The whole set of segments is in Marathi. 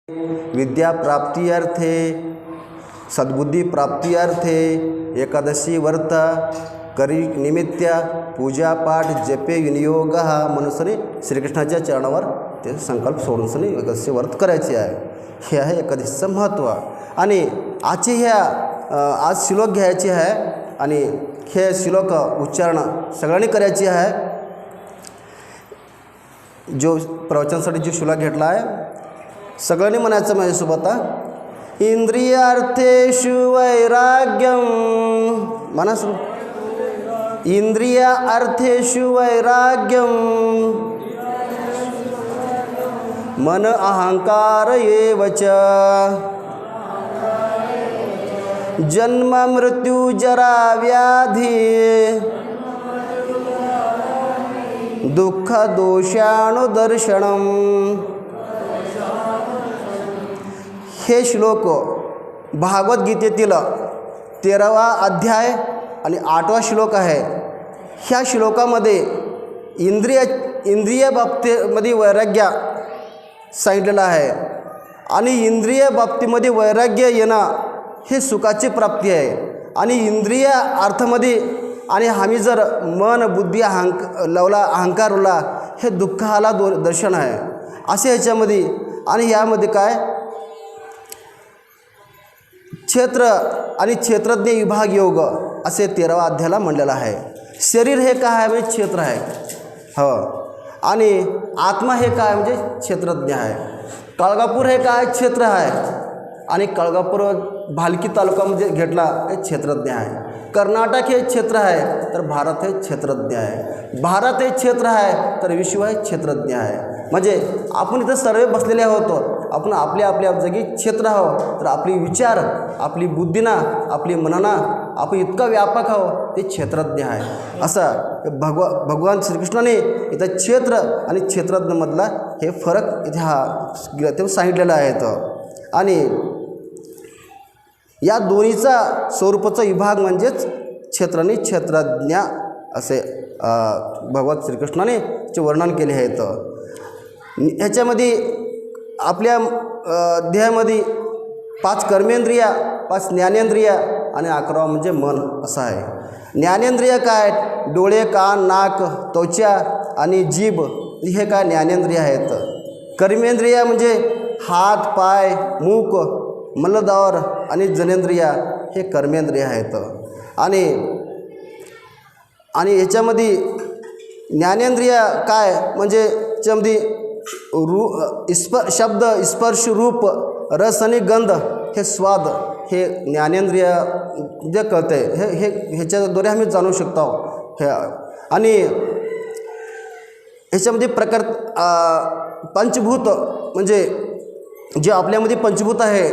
विद्या प्राप्त्यर्थे सद्बुद्धी प्राप्त्यर्थे एकादशी व्रत करी निमित्त पूजापाठ जपे विनियोग म्हणून सनी श्रीकृष्णाच्या चरणावर ते संकल्प सोडून सनी एकादशी व्रत करायचे आहे. हे आहे एकादशीचं महत्त्व. आणि आजची ह्या आज श्लोक घ्यायचे आहे आणि हे श्लोक उच्चारण सगळ्यांनी करायचे आहे. जो प्रवचनासाठी जो श्लोक घेतला आहे सगळ्यांनी म्हणायचं माझ्यासोबत. इंद्रियार्थेषु वैराग्यम म्हणा सुरू. इंद्रिय अर्थेषु वैराग्यम मन अहंकार एव च जन्म मृत्यू जरा व्याधी दुःख दोषानुदर्शनम. हे श्लोक भागवद्गीतेतील 13वा अध्याय आणि 8वा श्लोक आहे. ह्या श्लोकामध्ये इंद्रिय बाबतीमध्ये वैराग्य सांगितलेलं आहे. आणि इंद्रिय बाबतीमध्ये वैराग्य येणं हे सुखाची प्राप्ती आहे. आणि इंद्रिय अर्थामध्ये आणि आम्ही जर मन बुद्धी अहंकार उरला हे दुःखाला दर्शन आहे असे ह्याच्यामध्ये. आणि यामध्ये काय क्षेत्र आणि क्षेत्रज्ञ विभाग योग असे 13वा अध्यायाला म्हणलेलं आहे. शरीर हे काय आहे म्हणजे क्षेत्र आहे हो. आणि आत्मा हे काय म्हणजे क्षेत्रज्ञ आहे. कळगापूर हे काय क्षेत्र आहे. आणि कळगापूर भालकी तालुका म्हणजे घेतला हे क्षेत्रज्ञ आहे. कर्नाटक हे क्षेत्र आहे तर भारत हे क्षेत्रज्ञ आहे. भारत हे क्षेत्र आहे तर विश्व हे क्षेत्रज्ञ आहे. म्हणजे आपण इथं सर्व बसलेले आहोत. आपण आपल्या आपल्या जागी क्षेत्र आहोत तर आपली विचार आपली बुद्धीना आपली मनाना आपण इतका व्यापक आहोत ते क्षेत्रज्ञ आहे. असं भगवान श्रीकृष्णाने इथं क्षेत्र आणि क्षेत्रज्ञमधला हे फरक इथे हा ते सांगितलेला आहे. आणि या दोन्हीचा स्वरूपाचा विभाग म्हणजेच क्षेत्र आणि क्षेत्रज्ञ असे भगवान श्रीकृष्णाने चे वर्णन केले आहेत. ह्याच्यामध्ये आपल्या देहामध्ये 5 कर्मेंद्रिय 5 ज्ञानेंद्रिय आणि 11 म्हणजे मन असं आहे. ज्ञानेंद्रिय काय डोळे कान नाक त्वचा आणि जीभ हे काय ज्ञानेंद्रिय आहेत. कर्मेंद्रिय म्हणजे हात पाय मुख मलद्वार आणि जनेंद्रिय हे कर्मेंद्रिय आहेत. आणि याच्यामध्ये ज्ञानेंद्रिय काय म्हणजे त्याच्यामध्ये शब्द स्पर्श रूप रस आणि गंध हे स्वाद हे ज्ञानेंद्रिय जे कळते हे ह्याच्याद्वारे आम्ही जाणू शकतो हे. आणि ह्याच्यामध्ये प्रकार पंचभूत म्हणजे जे आपल्यामध्ये पंचभूत आहे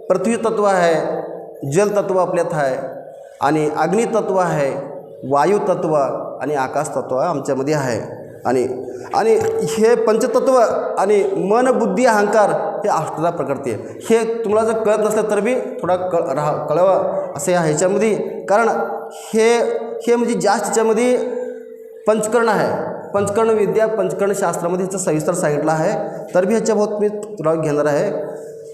पृथ्वी तत्व आहे जलतत्व आपल्यात आहे आणि अग्नितत्व आहे वायू तत्व आणि आकाश तत्व आमच्यामध्ये आहे. आणि हे पंचतत्व आणि मन बुद्धी अहंकार हे अष्टधा प्रकृती आहे. हे तुम्हाला जर कळत नसलं तर बी थोडा कळवा असं या ह्याच्यामध्ये. कारण हे म्हणजे जास्त ह्याच्यामध्ये पंचकर्ण आहे. पंचकर्ण विद्या पंचकर्ण शास्त्रामध्ये ह्याचं सविस्तर सांगितलं आहे तर बी ह्याच्या बहुत मी तुला घेणार आहे.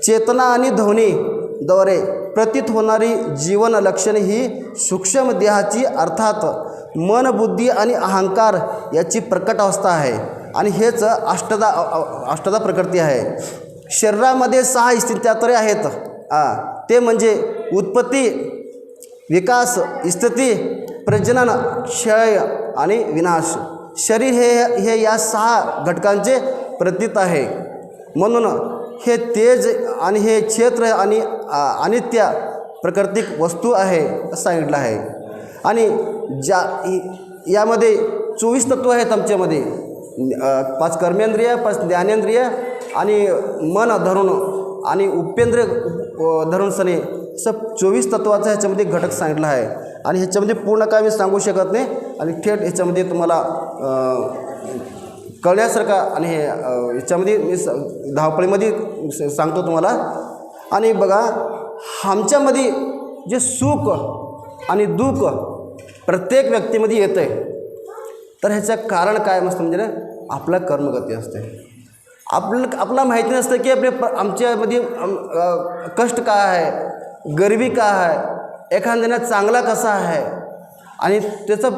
चेतना आणि ध्वनीद्वारे प्रतीत होणारी जीवन लक्षणे ही सूक्ष्म देहाची अर्थात मन बुद्धी आणि अहंकार याची प्रकट अवस्था आहे. आणि हेच अष्टधा प्रकृती आहे. शरीरामध्ये 6 स्थित्यातरे आहेत. ते म्हणजे उत्पत्ती विकास स्थिती प्रजनन क्षय आणि विनाश. शरीर हे या 6 घटकांचे प्रतीत आहे. म्हणून हे तेज आणि हे क्षेत्र आणि अनित्य प्राकृतिक वस्तू आहे असं सांगितलं आहे. आणि यामध्ये 24 तत्व आहेत आमच्यामध्ये. 5 कर्मेंद्रिय 5 ज्ञानेंद्रिय आणि मन धरून आणि उपेंद्रिय धरून सने असं 24 तत्वाचा ह्याच्यामध्ये घटक सांगितला आहे. आणि ह्याच्यामध्ये पूर्ण काय मी सांगू शकत नाही. आणि थेट ह्याच्यामध्ये तुम्हाला कळण्यासारखा आणि हे ह्याच्यामध्ये मी धावपळीमध्ये सांगतो तुम्हाला. आणि बघा आमच्यामध्ये जे सुख आणि दुःख प्रत्येक व्यक्तीमध्ये येतं आहे तर ह्याचं कारण काय मस्त म्हणजे आपलं कर्मगती असते. आपला माहिती नसतं की आमच्यामध्ये कष्ट काय आहे, गरिबी काय आहे, एखाद्यानं चांगला कसा आहे आणि त्याचं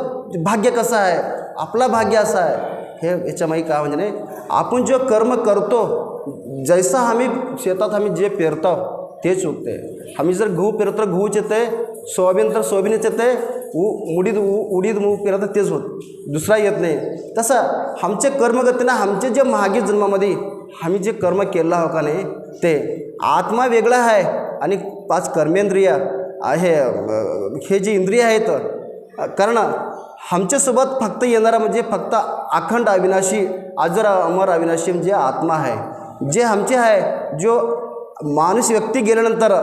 भाग्य कसं आहे, आपला भाग्य असं आहे. हे याच्यामागे काय म्हणजे नाही, आपण जो कर्म करतो, जैसा आम्ही शेतात आम्ही जे पेरतो तेच उगते. आम्ही जर गहू पेरतो तर गहूच येते, सोयाबीन तर सोयाबीनच येते, उडीद मूग पेरतो तेच होत, दुसरा येत नाही. तसं आमचे कर्मगतीनं आमचे जे मागे जन्मामध्ये आम्ही जे कर्म केलं हो का नाही, ते आत्मा वेगळा आहे आणि 5 कर्मेंद्रिय आहे, हे जे इंद्रिय आहेत. कारण आमच्यासोबत फक्त येणारा म्हणजे फक्त अखंड अविनाशी, अजर अमर अविनाशी म्हणजे आत्मा आहे. जे आमचे आहे, जो माणूस व्यक्ती गेल्यानंतर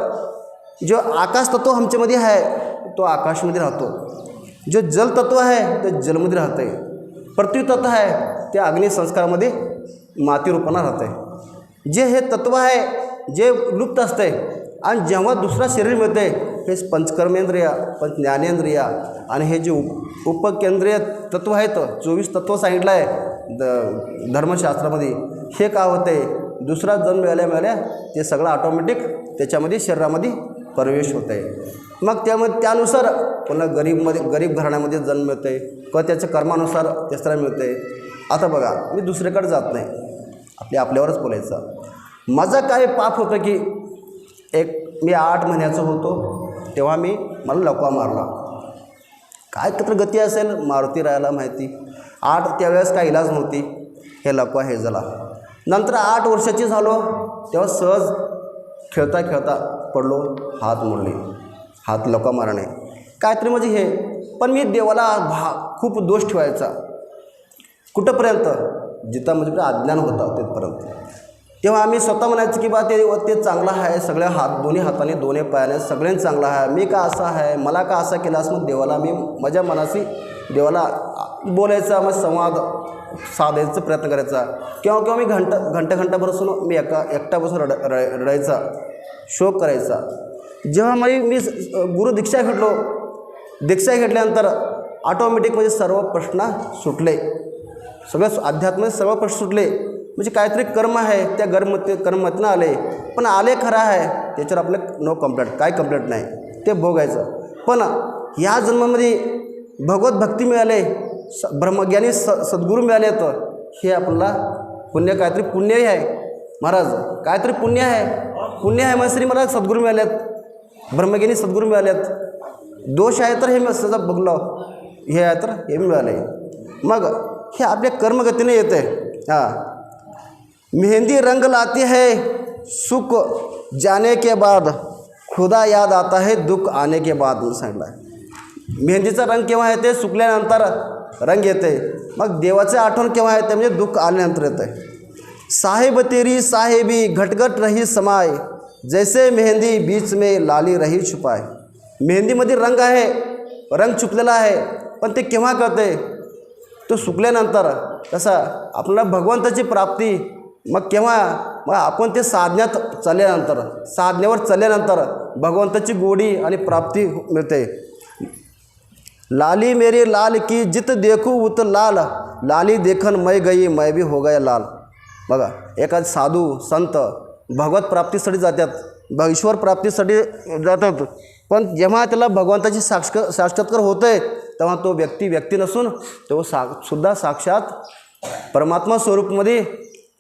जो आकाश तत्व आमच्यामध्ये आहे तो आकाशमध्ये राहतो, जो जलतत्व आहे ते जलमध्ये राहतं आहे, पृथ्वी तत्व आहे ते अग्निसंस्कारामध्ये मातीरूपानं राहतं आहे. जे हे तत्व आहे जे लुप्त असते आणि जेव्हा दुसरा शरीर मिळते, हे पंचकर्मेंद्रिय, पंच ज्ञानेंद्रिय आणि हे जे उपकेंद्रिय तत्व आहेत, 24 तत्व सांगितलं आहे धर्मशास्त्रामध्ये, हे काय होते, दुसरा जन्म मिळाल्या ते सगळं ऑटोमॅटिक त्याच्यामध्ये शरीरामध्ये प्रवेश होत आहे. मग त्यानुसार पुन्हा गरीब घराण्यामध्ये जन्म मिळते किंवा त्याच्या कर्मानुसार तिसरा मिळते. आता बघा, मी दुसरीकडे जात नाही, आपल्यावरच बोलायचं. माझं काय पाप होतं की मी 8 महिन्याचं होतो तेव्हा मला लकवा मारला. काय तर गती असेल, मारुती राहायला माहिती. त्यावेळेस काय इलाज नव्हती, हे लकवा हे झाला. नंतर 8 वर्षाची झालो तेव्हा सहज खेळता खेळता पडलो, हात मोडले, हात लकवा मारणे काहीतरी म्हणजे हे. पण मी देवाला खूप दोष ठेवायचा. कुठंपर्यंत, जिथं म्हणजे अज्ञान होता तिथपर्यंत. तेव्हा आम्ही स्वतः म्हणायचं की बा ते चांगलं आहे, सगळ्या दोन्ही हाताने दोन्ही पायाने सगळ्यांनी चांगलं आहे, मी का असं आहे, मला का असं केलास. मग देवाला मी माझ्या मनाशी देवाला बोलायचा, मग संवाद साधायचा प्रयत्न करायचा. किंवा मी घंटा बसून मी एकटा बसून रडायचा, शोक करायचा. जेव्हा मी गुरु दीक्षा घेतल्यानंतर ऑटोमॅटिक म्हणजे सर्व प्रश्न सुटले, सगळं अध्यात्म सर्व प्रश्न सुटले. म्हणजे काहीतरी कर्म आहे त्या कर्मतनं आले, पण आले खरं आहे त्याच्यावर आपलं नो कंप्लेंट, काय कंप्लेंट नाही, ते भोगायचं. पण ह्या जन्मामध्ये भगवत भक्ती मिळाले, ब्रह्मज्ञानी सद्गुरू मिळाले, तर हे आपल्याला काहीतरी पुण्यही आहे. महाराज काहीतरी पुण्य आहे मग श्री मला सद्गुरू मिळालेत, ब्रह्मज्ञानी सद्गुरू मिळालेत. दोष आहे तर हे मी सगळं बघलं, हे आहे तर हे मिळाले. मग हे आपल्या कर्मगतीने येते. मेहंदी रंग लाती है सुख जाने के बाद, खुदा याद आता है दुःख आने के बाद म्हणून सांगितलं आहे. मेहंदीचा रंग केव्हा येते, सुकल्यानंतर रंग येते. मग देवाचे आठवण केव्हा येते, म्हणजे दुःख आल्यानंतर येते. साहेब तेरी साहेबी घटघट रही समाय, जैसे मेहंदी बीच में लाली रही छुपाय. मेहंदीमध्ये रंग आहे, रंग छुपलेला आहे, पण ते केव्हा कळते, तो सुकल्यानंतर. तसा आपल्याला भगवंताची प्राप्ती मग केव्हा, मग आपण ते साधनेवर चालल्यानंतर भगवंताची गोडी आणि प्राप्ती मिळते. लाली मेरी लाल की जित देखू उत लाल, लाली देखन मैं गई मैं भी हो गया लाल. बघा, एखाद साधू संत भगवत प्राप्तीसाठी जातात, ईश्वर प्राप्तीसाठी जातात, पण जेव्हा त्याला भगवंताची साक्षात्कार होते तेव्हा तो व्यक्ती नसून तो सुद्धा साक्षात परमात्मा स्वरूपमध्ये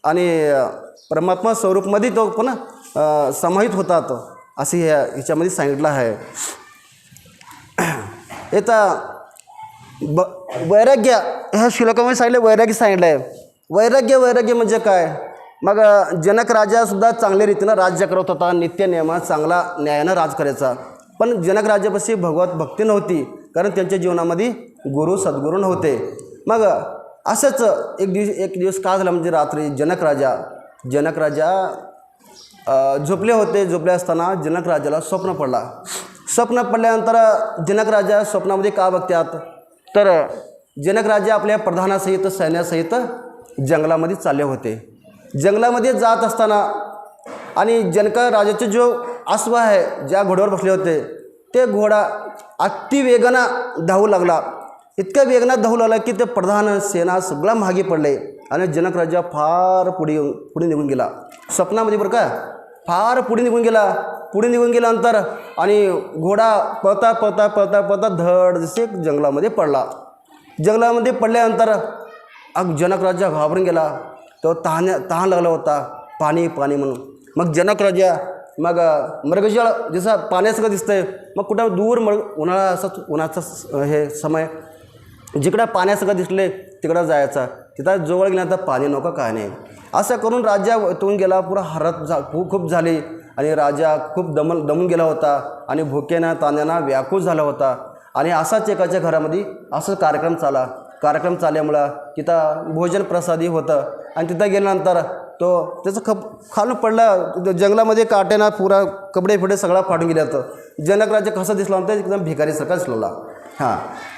आणि परमात्मा स्वरूपमध्ये तो पण समाहित होतात, असे ह्याच्यामध्ये सांगितलं आहे. आता वैराग्य ह्या श्लोकामध्ये सांगितलं, वैराग्य सांगितलं आहे. वैराग्य म्हणजे काय. मग जनक राजासुद्धा चांगल्या रीतीनं राज्य करत होता, नित्य नियमात चांगला न्यायानं राज करायचा. पण जनक राजापाशी भगवत भक्ती नव्हती, कारण त्यांच्या जीवनामध्ये गुरु सद्गुरू नव्हते. मग असंच एक दिवस काय झालं, म्हणजे रात्री जनक राजा झोपले होते. झोपले असताना जनक राजाला स्वप्न पडल्यानंतर जनक राजा स्वप्नामध्ये का बघतात, तर जनक राजा आपल्या प्रधानासहित सैन्यासहित जंगलामध्ये चालले होते. जंगलामध्ये जात असताना आणि जनक राजाचे जो अश्व आहे, ज्या घोड्यावर बसले होते, ते घोडा अति वेगानं धावू लागला. इतक्या वेगानं धावू लागला की ते प्रधान सेना सगळा मागे पडले. आणि जनक राजा फार पुढे निघून गेला स्वप्नामध्ये बरं का. फार पुढे निघून गेल्यानंतर आणि घोडा पळता पळता पळता पळता धड जसे जंगलामध्ये पडला. जंगलामध्ये पडल्यानंतर जनक राजा घाबरून गेला. तो तहान लागला होता, पाणी पाणी म्हणून. मग जनक राजा मग मृगजळ जसं पाण्यासारखं दिसतंय, मग कुठं दूर उन्हाळा असं उन्हाचा हे समय जिकडं पाण्यासारखं दिसले तिकडं जायचा. तिथं जवळ गेल्यानंतर पाणी नको काय नाही. असं करून राजा वैतून गेला, पुरा खूप झाली आणि राजा खूप दमून गेला होता आणि भुकेनं ताण्यानं व्याकुळ झाला होता. आणि असाच एकाच्या घरामध्ये असं कार्यक्रम चालल्यामुळं तिथं भोजन प्रसादी होतं. आणि तिथं गेल्यानंतर तो त्याचं खालून पडला जंगलामध्ये, काट्यानं पुरा कपडे फिडे सगळा फाटून गेला होतं. जनक राजा कसा दिसला होता एकदम भिकारीसारखा दिसला.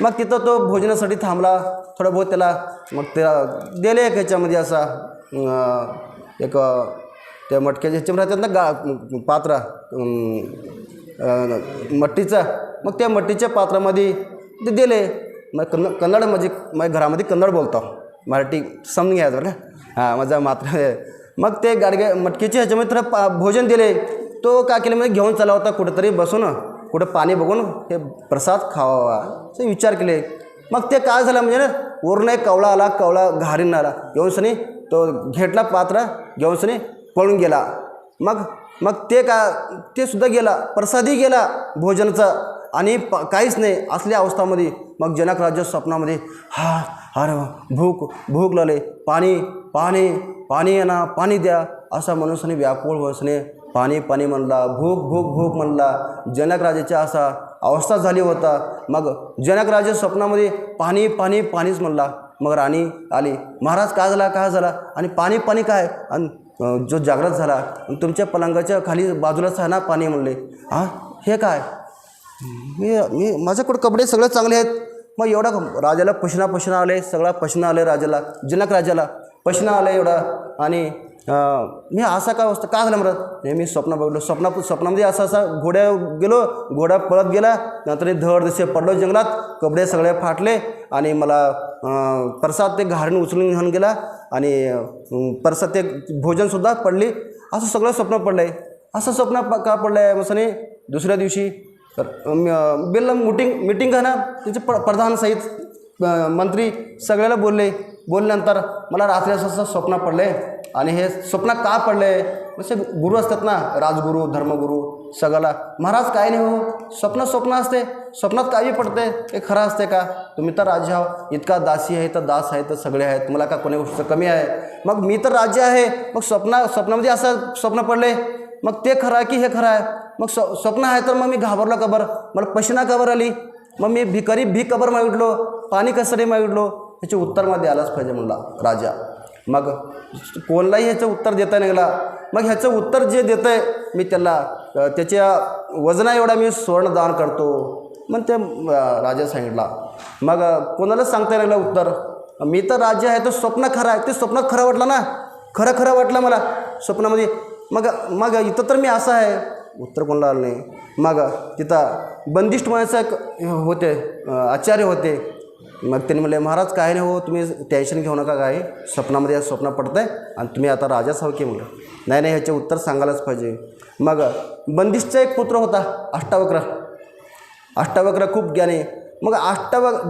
मग तिथं तो भोजनासाठी थांबला थोडं बहुत त्याला. मग त्या दिले एक ह्याच्यामध्ये असा एक त्या मटक्याच्या ह्याच्यामध्ये राहतात ना पात्र मट्टीचं. मग त्या मट्टीच्या पात्रामध्ये ते दिले. मग कन्नड म्हणजे माझ्या घरामध्ये कन्नड बोलतो, मराठी समजून घ्यायचं बरं का. माझा मात्र. मग ते गाडगे मटकीच्या ह्याच्यामध्ये थोडं भोजन दिले. तो काय केलं म्हणजे घेऊन चालला होता कुठंतरी बसून, कुठं पाणी बघून हे प्रसाद खावा असे विचार केले. मग ते काय झालं म्हणजे ना, वरून एक कवळा घारीन आला घेऊन सनी तो घेतला पात्र घेऊन सनी पळून गेला. मग ते सुद्धा गेला, प्रसादी गेला भोजनाचा. आणि काहीच नाही असल्या अवस्थामध्ये मग जनक राजा स्वप्नामध्ये अरे भूक लागले, पाणी येणार, पाणी द्या असं म्हणून व्याकुळ होसने पाणी म्हणला, भूक म्हणला. जनक राजाच्या असा अवस्था झाली होता. मग जनक राजा स्वप्नामध्ये पाणीच म्हणला. मग राणी आली, महाराज काय झाला आणि पाणी काय. आणि जो जागृत झाला आणि तुमच्या पलंगाच्या खाली बाजूलाच आहे ना पाणी म्हणले. हे काय, मी माझ्याकडे कपडे सगळे चांगले आहेत. मग एवढा राजाला पशना आले, सगळा पशना आले राजाला, जनक राजाला पशना आलं एवढं. आणि मी असा काय झालं म्हणत, मी स्वप्न बघलो. स्वप्नामध्ये असा घोड्या गेलो, घोडा पळत गेला, नंतर धड दिसे पडलो जंगलात, कपडे सगळे फाटले आणि मला प्रसाद ते घारीन उचलून घेऊन गेला आणि प्रसाद ते भोजनसुद्धा पडली. असं सगळं स्वप्न पडलं आहे. असं स्वप्न का पडलं आहे मसने. दुसऱ्या दिवशी बिल मीटिंग आहे ना, त्याचे प्रधानसहित मंत्री सगळ्याला बोलल्यानंतर मला रात्री असं स्वप्न पडलं आहे. आणि हे स्वप्न का पडलं आहे, जसे गुरु असतात ना, राजगुरू धर्मगुरू सगळ्याला, महाराज काय नाही हो, स्वप्न असते, स्वप्नात काही पडते, हे खरं असते का. तुम्ही तर राजा आहो, इतका दासी आहे तर दास आहे तर सगळे आहेत, मला का कोणी गोष्ट कमी आहे. मग मी तर राज्य आहे, मग स्वप्नामध्ये असं स्वप्न पडले, मग ते खरं आहे की हे खरं आहे. मग स्वप्न आहे तर मग मी घाबरलो कबर, मला पशना कबर आली, मग मी भीक कबर मागितलो, पाणी कसं मागितलो, ह्याचे उत्तर मला द्यायलाच पाहिजे म्हणला राजा. मग कोणालाही ह्याचं उत्तर देता निघाला. मग ह्याचं उत्तर जे देतं आहे मी त्याच्या वजना एवढा मी स्वर्ण दान करतो मग ते राजा सांगितला. मग कोणालाच सांगता लागला उत्तर, मी तर राज्य आहे, तो स्वप्न खरं आहे. ते स्वप्नात खरं वाटलं ना, खरं वाटलं मला स्वप्नामध्ये. मग इथं तर मी असं आहे, उत्तर कोणाला आलं नाही. मग तिथं बंदिष्ट म्हणायचं होते, आचार्य होते. मग त्यांनी म्हणले, महाराज काय नाही हो, तुम्ही टेन्शन घेऊ नका, काय स्वप्नामध्ये स्वप्न पडतं आहे आणि तुम्ही आता राजाच हवं की म्हणलं. नाही ह्याचे उत्तर सांगायलाच पाहिजे. मग बंदिष्टचा एक पुत्र होता अष्टावक्र खूप ज्ञानी. मग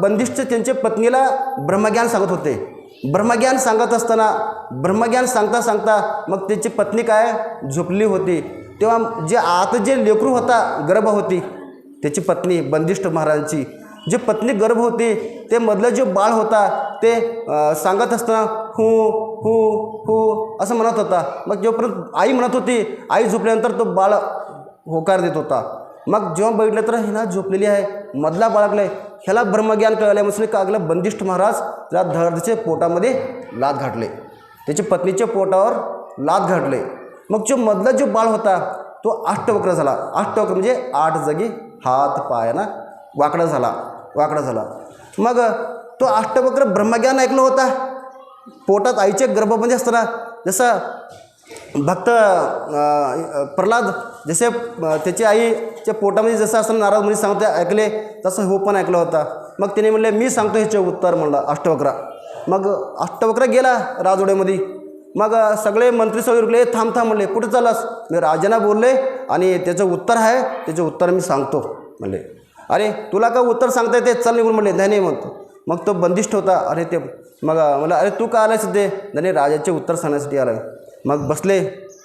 बंदिष्ट त्यांच्या पत्नीला ब्रह्मज्ञान सांगत होते. ब्रह्मज्ञान सांगत असताना ब्रह्मज्ञान सांगता मग त्याची पत्नी काय झोपली होती. तेव्हा जे लेकरू होता, गर्भ होती त्याची पत्नी बंदिष्ट महाराजांची, जे पत्नी गर्भ होती ते मधलं जे बाळ होता ते सांगत असताना हू असं म्हणत होता. मग जोपर्यंत आई म्हणत होती, आई झोपल्यानंतर तो बाळ होकार देत होता. मग जेव्हा बघितलं तर ह्याला झोपलेली आहे, मधला बाळगलं आहे, ह्याला ब्रह्मज्ञान कळलं. मग काय केलं, बंदिष्ट महाराज त्याला धडचे पोटामध्ये लाथ घातले, त्याच्या पत्नीच्या पोटावर लाथ घातले. मग मधला जो बाळ होता तो अष्टवक्र झाला. अष्टवक्र म्हणजे 8 जागी हात पायाना वाकडा झाला. मग तो अष्टवक्र ब्रह्मज्ञान ऐकलं होता. पोटात आईच्या गर्भामध्ये असताना जसं भक्त प्रल्हाद जसे त्याची आईच्या पोटामध्ये जसं असताना नारद मुनी सांगते ऐकले, तसं हो पण ऐकलं होता. मग त्याने म्हणले मी सांगतो ह्याचे उत्तर म्हणलं अष्टवक्रा. मग अष्टवक्र गेला राजवाड्यामध्ये. मग सगळे मंत्री सगळे रुकले, थांब थांब म्हणले, कुठं चालास? मी राजांना बोलले आणि त्याचं उत्तर आहे, त्याचं उत्तर मी सांगतो म्हणले. अरे तुला का उत्तर सांगता येते, चल निघून म्हणले. नाही म्हणतो. मग तो बंदिष्ट होता. अरे ते मग मला अरे तू का आलायस ते? नाही राजाचे उत्तर सांगण्यासाठी आला. मग बसले.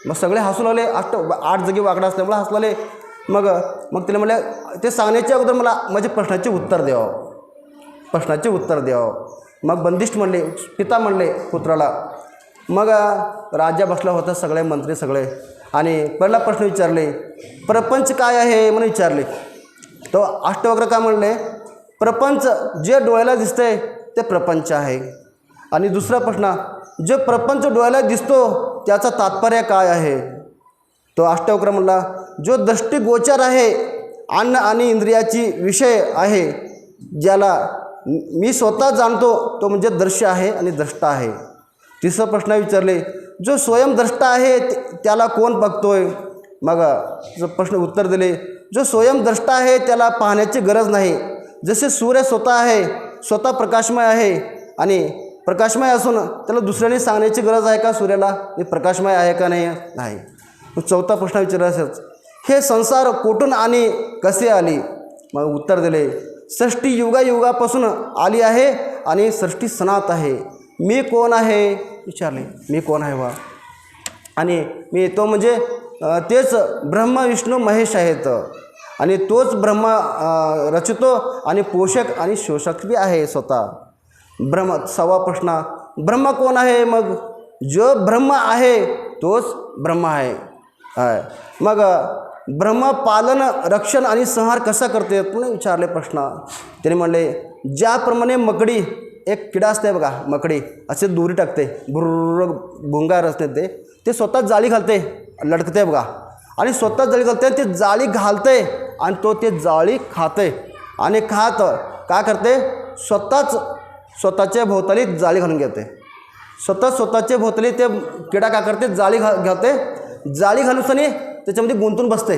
मग सगळे हसू लागले. 8 जागी वाकडा असल्यामुळे हसू लागले. मग त्याला म्हणले ते सांगण्याच्या अगोदर मला माझ्या प्रश्नाचे उत्तर द्यावं, प्रश्नाचे उत्तर द्यावं. मग बंदिष्ट म्हणले, पिता म्हणले पुत्राला. मग राजा बसला होता, सगळे मंत्री सगळे, आणि पहिला प्रश्न विचारले, प्रपंच काय आहे म्हणून विचारले. तो अष्टवक्र काय म्हणले, प्रपंच जे डोळ्याला दिसतंय ते प्रपंच आहे. आणि दुसरा प्रश्न, जे प्रपंच डोळ्याला दिसतो त्याचा तात्पर्य काय आहे? तो अष्टवक्र म्हणला, जो दृष्टिगोचर आहे, अन्न आणि इंद्रियाची विषय आहे, ज्याला मी स्वतः जाणतो तो म्हणजे दृश्य आहे आणि द्रष्टा आहे. तिसरा प्रश्न विचारले, जो स्वयंद्रष्टा आहे त्याला कोण बघतोय? मग प्रश्न उत्तर दिले, जो स्वयंद्रष्टा आहे त्याला पाहण्याची गरज नाही. जसे सूर्य स्वतः आहे, स्वतः प्रकाशमय आहे, आणि प्रकाशमय असून त्याला दुसऱ्याने सांगण्याची गरज आहे का सूर्याला हे प्रकाशमय आहे का नाही. चौथा प्रश्न विचारायचाच, हे संसार कुठून आणि कसे आली? मग उत्तर दिले, सृष्टी युगायुगापासून आली आहे आणि सृष्टी सनात आहे. मी कोण आहे विचारले, मी कोण आहे वा? आणि मी तो म्हणजे तेच ब्रह्म विष्णू महेश आहेत, आणि तोच ब्रह्म रचितो आणि पोषक आणि शोषक बी आहे स्वतः. ब्रह्म. 6वा प्रश्न, ब्रह्म कोण आहे? मग जो ब्रह्म आहे तोच ब्रह्म आहे. मग ब्रह्म पालन रक्षण आणि संहार कसा करते म्हणून विचारले प्रश्न. त्याने म्हणले, ज्याप्रमाणे मकडी, एक किडा असते बघा, मकडी असे दोरी टाकते, बुर्र भुंगार असते, ते स्वतः जाळी घालते, लटकते बघा, आणि स्वतः जाळी घालते, ते जाळी घालते आणि तो ते जाळी खाते, आणि खात काय करते, स्वतःच्या भोवताली जाळी घालून घेते. स्वतःच्या भोवताली ते किडा काय करते, जाळी घालते, जाळी घालूनसनी त्याच्यामध्ये गुंतून बसते,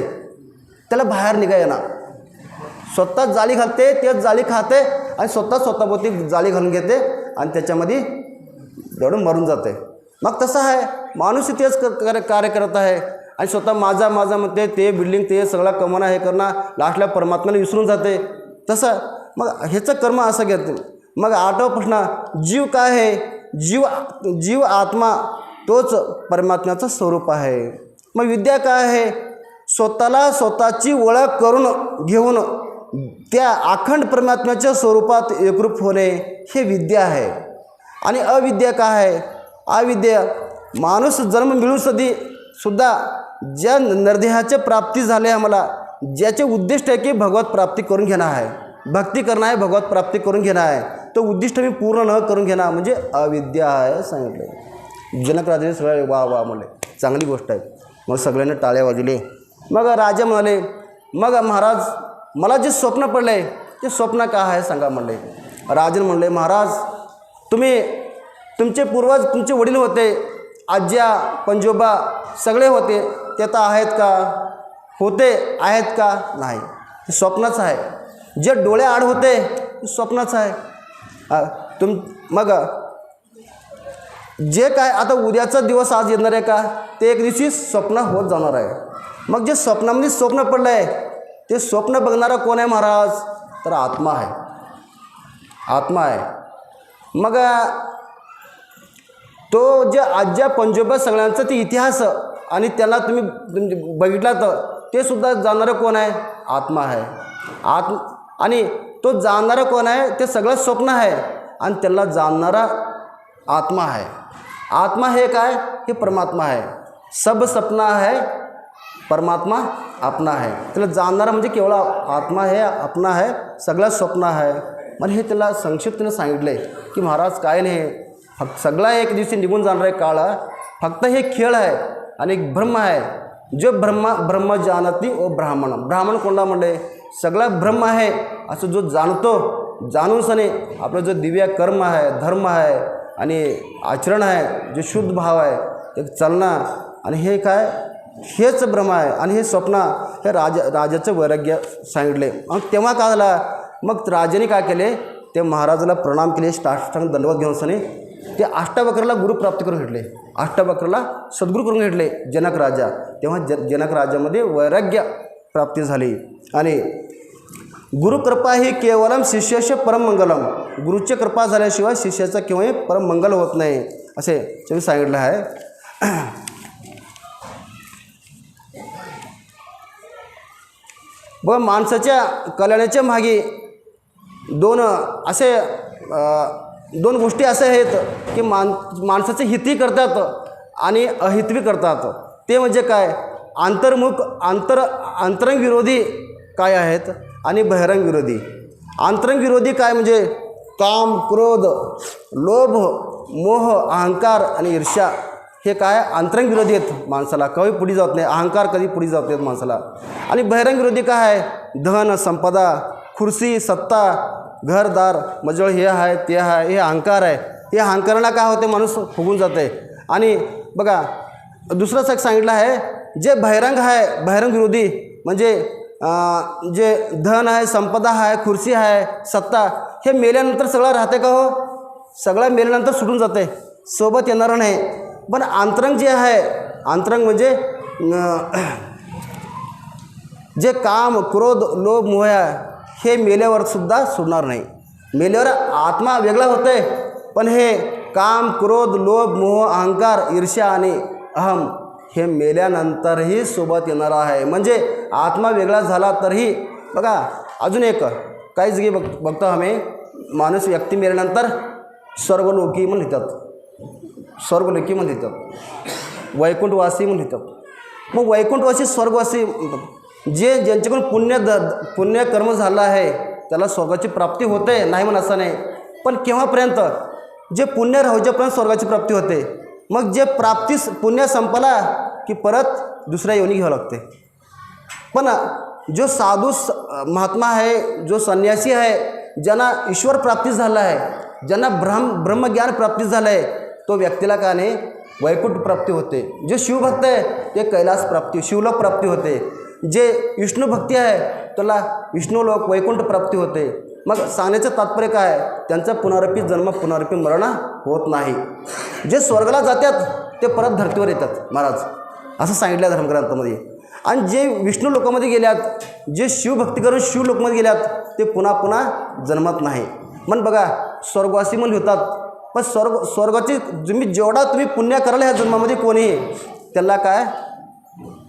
त्याला बाहेर निघा येणार. स्वतः जाळी घालते, ते जाळी खाते, आणि स्वतःभोवती जाळी घालून घेते, आणि त्याच्यामध्ये दडून मरून जाते. मग तसं आहे माणूस तेच कार्य करत आहे, आणि स्वतः माझा म्हणते, ते बिल्डिंग ते सगळा कमवणं हे करणं, लास्टला परमात्म्याला विसरून जाते. तसं मग ह्याचं कर्म असं घेते. मग 8वा प्रश्न, जीव काय आहे? जीव आत्मा तोच परमात्म्याचं स्वरूप आहे. मग विद्या काय आहे? स्वतःला स्वतःची ओळख करून घेऊन त्या अखंड परमात्म्याच्या स्वरूपात एकरूप होणे हे विद्या आहे. आणि अविद्या काय आहे? अविद्या, माणूस जन्म मिळून सुद्धा ज्या नरदेहाच्या प्राप्ती झाल्या आम्हाला, ज्याचे उद्दिष्ट आहे की भगवत प्राप्ती करून घेणं आहे, भक्ती करणं आहे, भगवत प्राप्ती करून घेणं आहे, तो उद्दिष्ट मी पूर्ण न करून घेणं म्हणजे अविद्या आहे सांगितलं. जनक राजाने सगळं वा म्हणले, चांगली गोष्ट आहे. मग सगळ्यांनी टाळ्या वाजवले. मग राजा म्हणाले, मग महाराज मला जे स्वप्न पडले ते स्वप्न काय आहे सांगा म्हणले. राजन म्हणले, महाराज तुमचे पूर्वज, तुमचे वडील होते, आज्या पंजोबा सगळे होते, ते आता आहेत का? आहेत का? नाही, हे स्वप्नच आहे. जे डोळे आड होते ते स्वप्नच आहे. मग जे काय आता उद्याचा दिवस आज येणार आहे का, ते एक दिवशी स्वप्न होत जाणार आहे. मग जे स्वप्नामध्ये स्वप्न पडलं आहे ते स्वप्न बघणारा कोण आहे महाराज? तर आत्मा आहे, आत्मा आहे. मग तो जे आज्या पंजोबा सगळ्यांचा ते इतिहास, आणि त्याला तुम्ही बघितला तर ते सुद्धा जाणारं कोण आहे? आत्मा आहे. आणि तो जाणणारा कोण आहे? ते सगळं स्वप्न आहे, आणि त्याला जाणणारा आत्मा आहे. आत्मा हे काय? हे परमात्मा आहे. सब सपना है परमात्मा अपना है. त्याला जाणणारा म्हणजे केवळ आत्मा हे अपना आहे, सगळं स्वप्न आहे. मग हे त्याला संक्षिप्तने सांगितलं आहे की महाराज काय नाही, फक्त सगळा एक दिवशी निघून जाणार आहे काळ, फक्त हे खेळ आहे आणि एक ब्रह्म आहे. जो ब्रह्म जानती ओ ब्राह्मण कोणला म्हणले? सगळा ब्रह्म आहे असं जो जाणतो, जाणून सने आपलं जो दिव्य कर्म आहे, धर्म आहे आणि आचरण आहे, जे शुद्ध भाव आहे, एक चालणं, आणि हे काय? हेच ब्रह्म आहे. आणि हे स्वप्न हे राजाचं वैराग्य सांगितले. मग तेव्हा काय झाला? मग राजाने काय केले, ते महाराजाला प्रणाम केले, साष्टांग दंडवत घेऊन सने ते अष्टावक्राला गुरु प्राप्त करून घेतले, अष्टावक्राला सद्गुरू करून घेतले जनक राजा. तेव्हा जनक राजामध्ये वैराग्य प्राप्ती झाली. आणि गुरुकृपा ही केवलम शिष्याचे परममंगलम, गुरुची कृपा झाल्याशिवाय शिष्याचं केव्हाही परममंगल होत नाही असे तुम्ही सांगितलं आहे. व माणसाच्या कल्याणाच्या मागे दोन गोष्टी असे आहेत की माणसाचे हितही करतात आणि अहितवी करतात. ते म्हणजे काय, अंतरंग विरोधी काय आहेत आणि बहिरंग विरोधी. अंतरंग विरोधी काय म्हणजे काम, क्रोध, लोभ, मोह, अहंकार आणि ईर्ष्या, हे काय अंतरंग विरोधी आहेत माणसाला, कधी पुढे जात नाही, अहंकार कधी पुढे जात नाहीत माणसाला. आणि बहिरंग विरोधी काय आहे, धन, संपदा, खुर्सी, सत्ता, घरदार, मजळ, हे आहे ते आहे, हे अहंकार आहे. हे अहंकाराला काय होते, माणूस फुगून जाते. आणि बघा दुसरंच एक सांगितलं आहे, जे बहिरंग आहे, बहिरंग विरोधी म्हणजे जे धन आहे, संपदा आहे, खुर्सी आहे, सत्ता, हे मेल्यानंतर सगळं राहते का हो, सगळं मेल्यानंतर सुटून जाते, सोबत येणारं नाही. पण अंतरंग जे आहे, अंतरंग म्हणजे जे काम, क्रोध, लोभ, मोह हे मेल्यावर सुद्धा सुटणार नाही. मेल्यावर आत्मा वेगळा होते, पण हे काम, क्रोध, लोभ, मोह, अहंकार, ईर्ष्या आणि अहम हे मेल्यानंतरही सोबत येणार आहे. म्हणजे आत्मा वेगळा झाला तरीही बघा. अजून एक काही जागी बघतो आम्ही, माणूस व्यक्ती मेल्यानंतर स्वर्गलोकी म्हणून लिहितात, स्वर्गलोकी म्हणून लिहितात, वैकुंठवासी म्हणून लिहितात. मग वैकुंठवासी, स्वर्गवासी, जे ज्यांच्याकडून पुण्यकर्म झालं आहे त्याला स्वर्गाची प्राप्ती होते, नाही म्हणून असं नाही. पण केव्हापर्यंत, जे पुण्य राहूच्यापर्यंत स्वर्गाची प्राप्ती होते. मग जे प्राप्ती पुण्य संपला की परत दुसऱ्या योनी घ्यावं लागते. पण जो साधू महात्मा आहे, जो संन्यासी आहे, ज्यांना ईश्वर प्राप्ती झाला आहे, ज्यांना ब्रह्मज्ञान प्राप्ती झालं आहे, तो व्यक्तीला का नाही वैकुंठ प्राप्ती होते. जे शिवभक्त आहे ते कैलास प्राप्ती, शिवलोक प्राप्ती होते. जे विष्णू भक्ती आहे त्याला विष्णुलोक, वैकुंठ प्राप्ती होते. मग सांगण्याचं तात्पर्य काय, त्यांचा पुनरपी जन्म, पुनरपी मरण होत नाही. जे स्वर्गाला जातात ते परत धर्तीवर येतात महाराज, असं सांगितलं धर्मग्रंथामध्ये. आणि जे विष्णू लोकामध्ये गेल्यात, जे शिवभक्ती करून शिवलोकमध्ये गेल्यात, ते पुन्हा पुन्हा जन्मत नाही. मग बघा स्वर्गवासी म्हणून होतात, पण स्वर्गाची जेवढा तुम्ही पुण्य कराल ह्या जन्मामध्ये कोणीही त्याला काय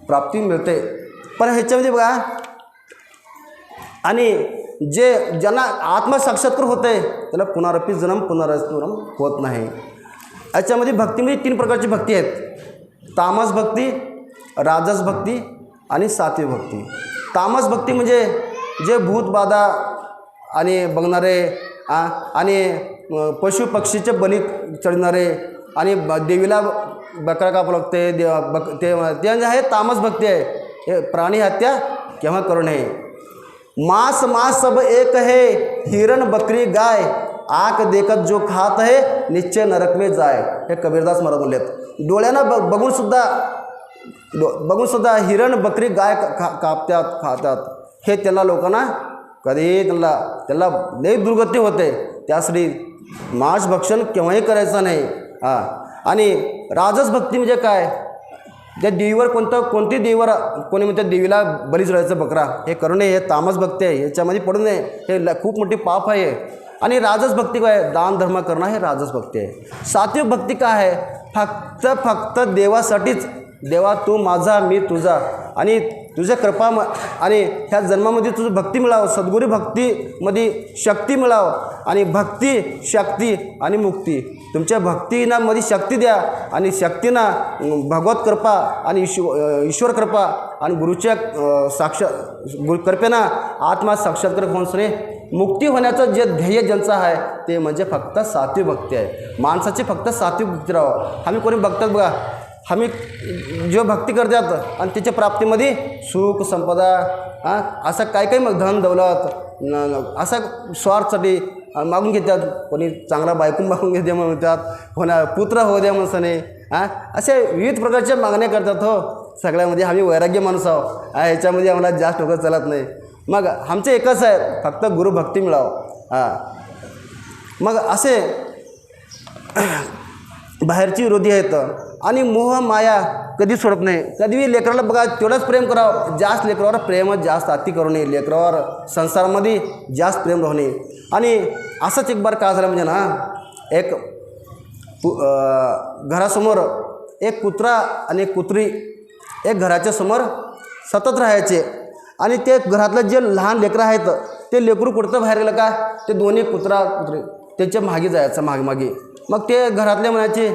प्राप्ती मिळते. पण ह्याच्यामध्ये बघा, आणि ज्यांना आत्मसाक्षात्कार होते त्याला पुनरपी जन्म, पुनरजन्म होत नाही. याच्यामध्ये भक्तीमध्ये 3 प्रकारची भक्ती आहेत, तामस भक्ती, राजस भक्ती आणि सात्विक भक्ती. तामस भक्ती म्हणजे जे भूतबाधा आणि बघणारे आणि पशु पक्षीचे बली चढणारे आणि देवीला बकरा कापू लागते, ते आहे तामस भक्ती आहे. हे प्राणी हत्या केव्हा करू नये. मांस सब एक है, हिरण बकरी गाय, आँख देखत जो खात है निश्चय नरक में जाय, हे कबीरदास महाराज बोललेत. डोळ्यानं बघून सुद्धा हिरण, बकरी, गाय कापतात, खातात, हे त्यांना लोकांना कधी त्यांना लई दुर्गती होते. त्यासाठी मांस भक्षण केव्हाही करायचं नाही. आणि राजस भक्ती म्हणजे काय, त्या देवीवर कोणती देवीवर कोणी म्हणतात देवीला बली चढायचं बकरा, हे करू नये, हे तामस भक्ती आहे, ह्याच्यामध्ये पडू नये, हे खूप मोठी पाप आहे. आणि राजस भक्ती काय, दान धर्म करणं, हे राजस भक्ती आहे. सात्विक भक्ती काय आहे, फक्त देवासाठीच, देवा तू माझा मी तुझा, आणि तुझ्या कृपा आणि ह्या जन्मामध्ये तुझं भक्ती मिळावं, सद्गुरू भक्तीमध्ये शक्ती मिळावं, आणि भक्ती, शक्ती आणि मुक्ती, तुमच्या भक्तीनामध्ये शक्ती द्या, आणि शक्तीनं भगवत कृपा आणि ईश्वर कृपा आणि गुरुच्या कृपेनं आत्मा साक्षात्कार होऊन मुक्ती होण्याचं जे ध्येय ज्यांचं आहे ते म्हणजे फक्त सात्विक भक्ती आहे. माणसाची फक्त सात्विक भक्ती राहावं. आम्ही कोणी बघतात बघा, आम्ही जो भक्ती करतात आणि त्याच्या प्राप्तीमध्ये सुख, संपदा, असं काही मग धन दौलत असा स्वार्थसाठी मागून घेतात. कोणी चांगला बायकून मागून घेते म्हणतात, कोणा पुत्र होऊ द्या म्हणसाने, असे विविध प्रकारच्या मागण्या करतात. हो, सगळ्यामध्ये आम्ही वैराग्य माणूस आहोत, ह्याच्यामध्ये आम्हाला जास्त डोकं चालत नाही. मग आमचं एकच आहे, फक्त गुरुभक्ती मिळावं. हां, मग असे बाहेरची विरोधी आहेत. आणि मोह माया कधी सोडत नाही. कधी लेकराला बघा तेवढंच प्रेम करावं, जास्त लेकरावर प्रेमच जास्त अति करू नये, लेकरावर संसारामध्ये जास्त प्रेम राहू नये. आणि असंच एक बार काय झालं म्हणजे ना, एक घरासमोर एक कुत्रा आणि एक कुत्री एक घराच्या समोर सतत राहायचे. आणि ते घरातलं जे लहान लेकरं आहेत ते लेकरू कुठं बाहेर गेलं का, ते दोन्ही कुत्रा कुत्री त्याच्या मागे जायचं, मागे. मग ते घरातले म्हणायचे,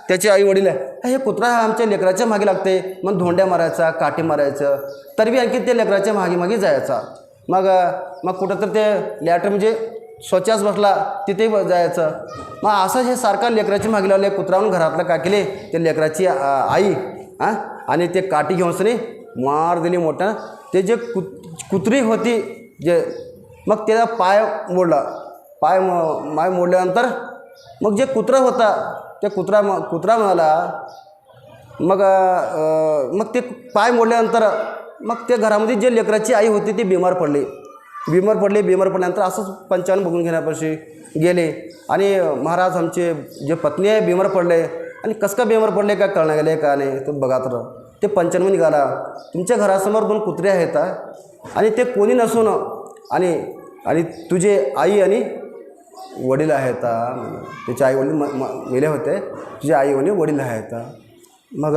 त्याचे आई वडील हे कुत्रा आमच्या लेकराच्या मागे लागते. मग धोंड्या मारायचा, काठी मारायचं, तरी बी आणखी ते लेकराच्या मागे जायचा. मग कुठं तर ते लॅटर म्हणजे स्वच्छाच बसला तिथे जायचं. मग असं हे सारखा लेकराची मागे लावले. कुत्रावून घरातलं काय केले, ते लेकराची आई आणि ते काठी घेऊन सनी मार दिली मोठा. ते जे कुत्री होती जे, मग त्याचा पाय मोडला. पाय मोडल्यानंतर मग जे कुत्रा होता ते कुत्रा म्हणाला, मग ते पाय मोडल्यानंतर मग ते घरामध्ये जे लेकराची आई होती ती बिमार पडल्यानंतर असंच पंचांग बघून घेण्यापाशी गेले. आणि महाराज आमचे जे पत्नी आहे बिमार पडले. आणि कसं का बिमार पडले का कळणार गेले का नाही, तो बघा तर ते पंचांग निघाला, तुमच्या घरासमोर 2 कुत्रे आहेत आणि ते कोणी नसून आणि तुझे आई आणि वडील आहेत. त्याचे आई वडील मेले होते, तुझे आई आणि वडील आहेत. मग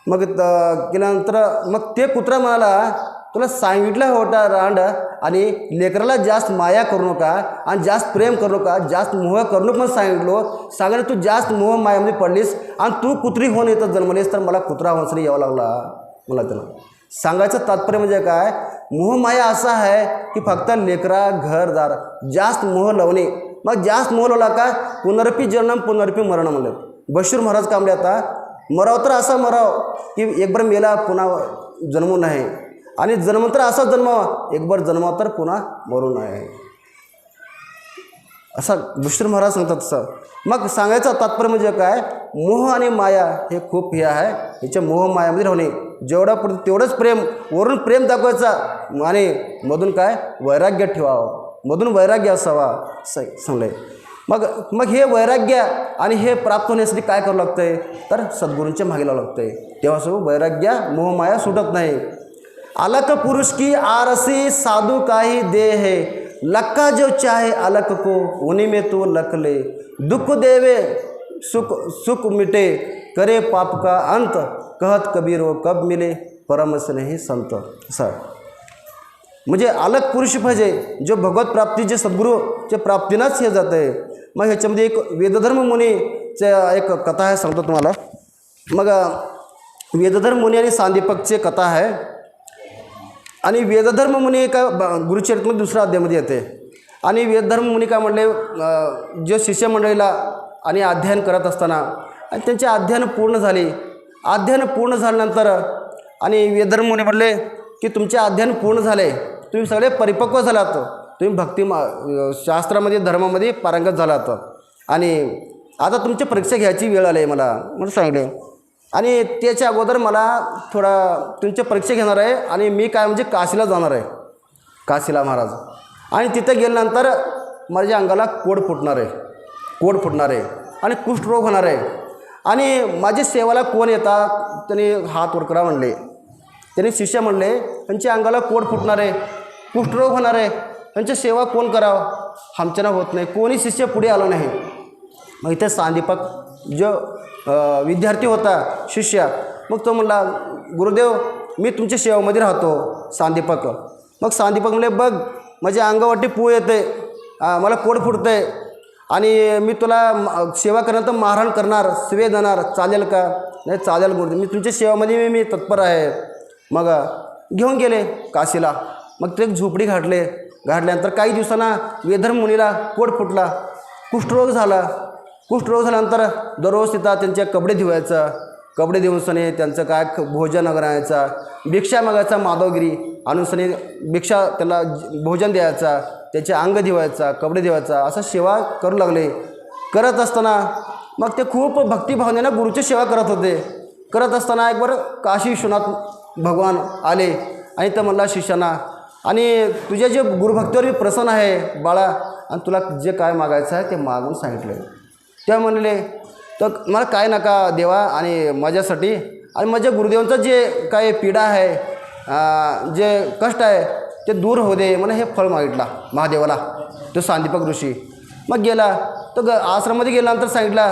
केल्यानंतर मग ते कुत्रा म्हणाला, तुला सांगितलं होता रांड आणि लेकराला जास्त माया करू नका आणि जास्त प्रेम करू नका, जास्त मोह करू नका पण सांगितलं तू जास्त मोह मायामध्ये पडलीस आणि तू कुत्री होऊन येतं जन्मलीस, तर मला कुत्रा होऊन यावं लागला. मला त्याला सांगायचं तात्पर्य म्हणजे काय, मोहमाया असा आहे की फक्त लेकरा घरदार जास्त मोह लावणे. मग जास्त मोह लावला का पुनरपी जन्म पुनरपी मरण म्हणलं. बशीर महाराज का म्हणले, आता मराव तर असा मराव की एक बार मेला पुन्हा जन्मू नाही, आणि जन्म तर असा जन्मावा एक बार जन्मा तर पुन्हा मरू नये, असा बशीर महाराज सांगतात. तसं मग सांगायचं तात्पर्य म्हणजे काय, मोह आणि माया हे खूप हे आहे. याच्या मोह मायामध्ये राहणे, जेवढं तेवढंच प्रेम, वरून प्रेम दाखवायचा आणि मधून काय वैराग्य ठेवावं, मधून वैराग्य असावा सांगले. मग हे वैराग्य आणि हे प्राप्त होण्यासाठी काय करावं लागतंय, तर सद्गुरूंच्या मागे लावं लागतंय. तेव्हा सो वैराग्य मोहमाया सुटत नाही. अलक पुरुष की आरसी साधु काही दे है, लक्का जो चाहे अलक को उन्हीं में तो लक ले, दुख देवे सुख मिटे, करे पाप का अंत, कहत कबीर वो कब मिले, परम से नहीं संत. असं म्हणजे अलक पुरुष पाहिजे, जो भगवत प्राप्ती जे सद्गुरूच्या प्राप्तीनंच हे जातं आहे. मग ह्याच्यामध्ये एक वेदधर्म मुनीचे एक कथा आहे, सांगतो तुम्हाला. मग वेदधर्म मुनी आणि सांदीपकची कथा आहे. आणि वेदधर्म मुनी का गुरुचरित्रमध्ये 2रा अध्यायामध्ये येते. आणि वेदधर्म मुनी काय म्हणले, जे शिष्यमंडळीला आणि अध्ययन करत असताना आणि त्यांचे अध्ययन पूर्ण झाल्यानंतर आणि वेदधर्म मुनी म्हणले की तुमचे अध्ययन पूर्ण झाले, तुम्ही सगळे परिपक्व झालात, तुम्ही भक्ती शास्त्रामध्ये धर्मामध्ये पारंगत झालात आणि आता तुमची परीक्षा घ्यायची वेळ आली आहे मला म्हणून सांगले. आणि त्याच्या अगोदर मला थोडा तुमची परीक्षा घेणार आहे आणि मी काय म्हणजे काशीला जाणार आहे, काशीला महाराज. आणि तिथे गेल्यानंतर माझ्या अंगाला कोड फुटणार आहे आणि कुष्ठरोग होणार आहे. आणि माझ्या सेवाला कोण येतात, त्यांनी हात वर करा म्हणले. त्यांनी शिष्य म्हणले त्यांच्या अंगाला कोड फुटणार आहे, कुष्ठरोग होणार आहे, त्यांची सेवा कोण करावं, आमच्यानं होत नाही. कोणी शिष्य पुढे आलो नाही. मग इथे सांदीपक जो विद्यार्थी होता शिष्य, मग तो म्हणला, गुरुदेव मी तुमच्या सेवामध्ये राहतो. सांदीपक म्हणले, बघ माझ्या अंगावरती पूळ येते, मला कोड फुटते आणि मी तुला सेवा करण्यात मारहाण करणार, शिवे देणार, चालेल का? नाही चालेल गुरुदेव, मी तुमच्या सेवामध्ये मी तत्पर आहे. मग घेऊन गेले काशीला. मग ते एक झोपडी घातल्यानंतर काही दिवसांना वेदधर्म मुनीला कोड फुटला, कुष्ठरोग झाल्यानंतर दररोज तिथं त्यांचे कपडे धुवायचं, सने त्यांचं काय भोजन करायचा, भिक्षा मागायचा, माधवगिरी आणून सने भिक्षा त्याला भोजन द्यायचा, त्याचे अंग धुवायचा, कपडे धुवायचा, असं सेवा करू लागले. करत असताना मग ते खूप भक्तिभावनेनं गुरुची सेवा करत असताना एक बार काशी विश्वनाथ भगवान आले आणि तर म्हणला शिष्यांना, आणि तुझ्या जे गुरुभक्तीवर मी प्रसन्न आहे बाळा, आणि तुला जे काय मागायचं आहे ते मागून सांगितलं. तेव्हा म्हणले तर मला काय नका देवा, आणि माझ्यासाठी आणि माझ्या गुरुदेवांचं जे काय पीडा आहे, जे कष्ट आहे ते दूर होऊ दे, मला हे फळ मागितला महादेवाला तो सांदीपक ऋषी. मग गेला तो आश्रमामध्ये गेल्यानंतर सांगितला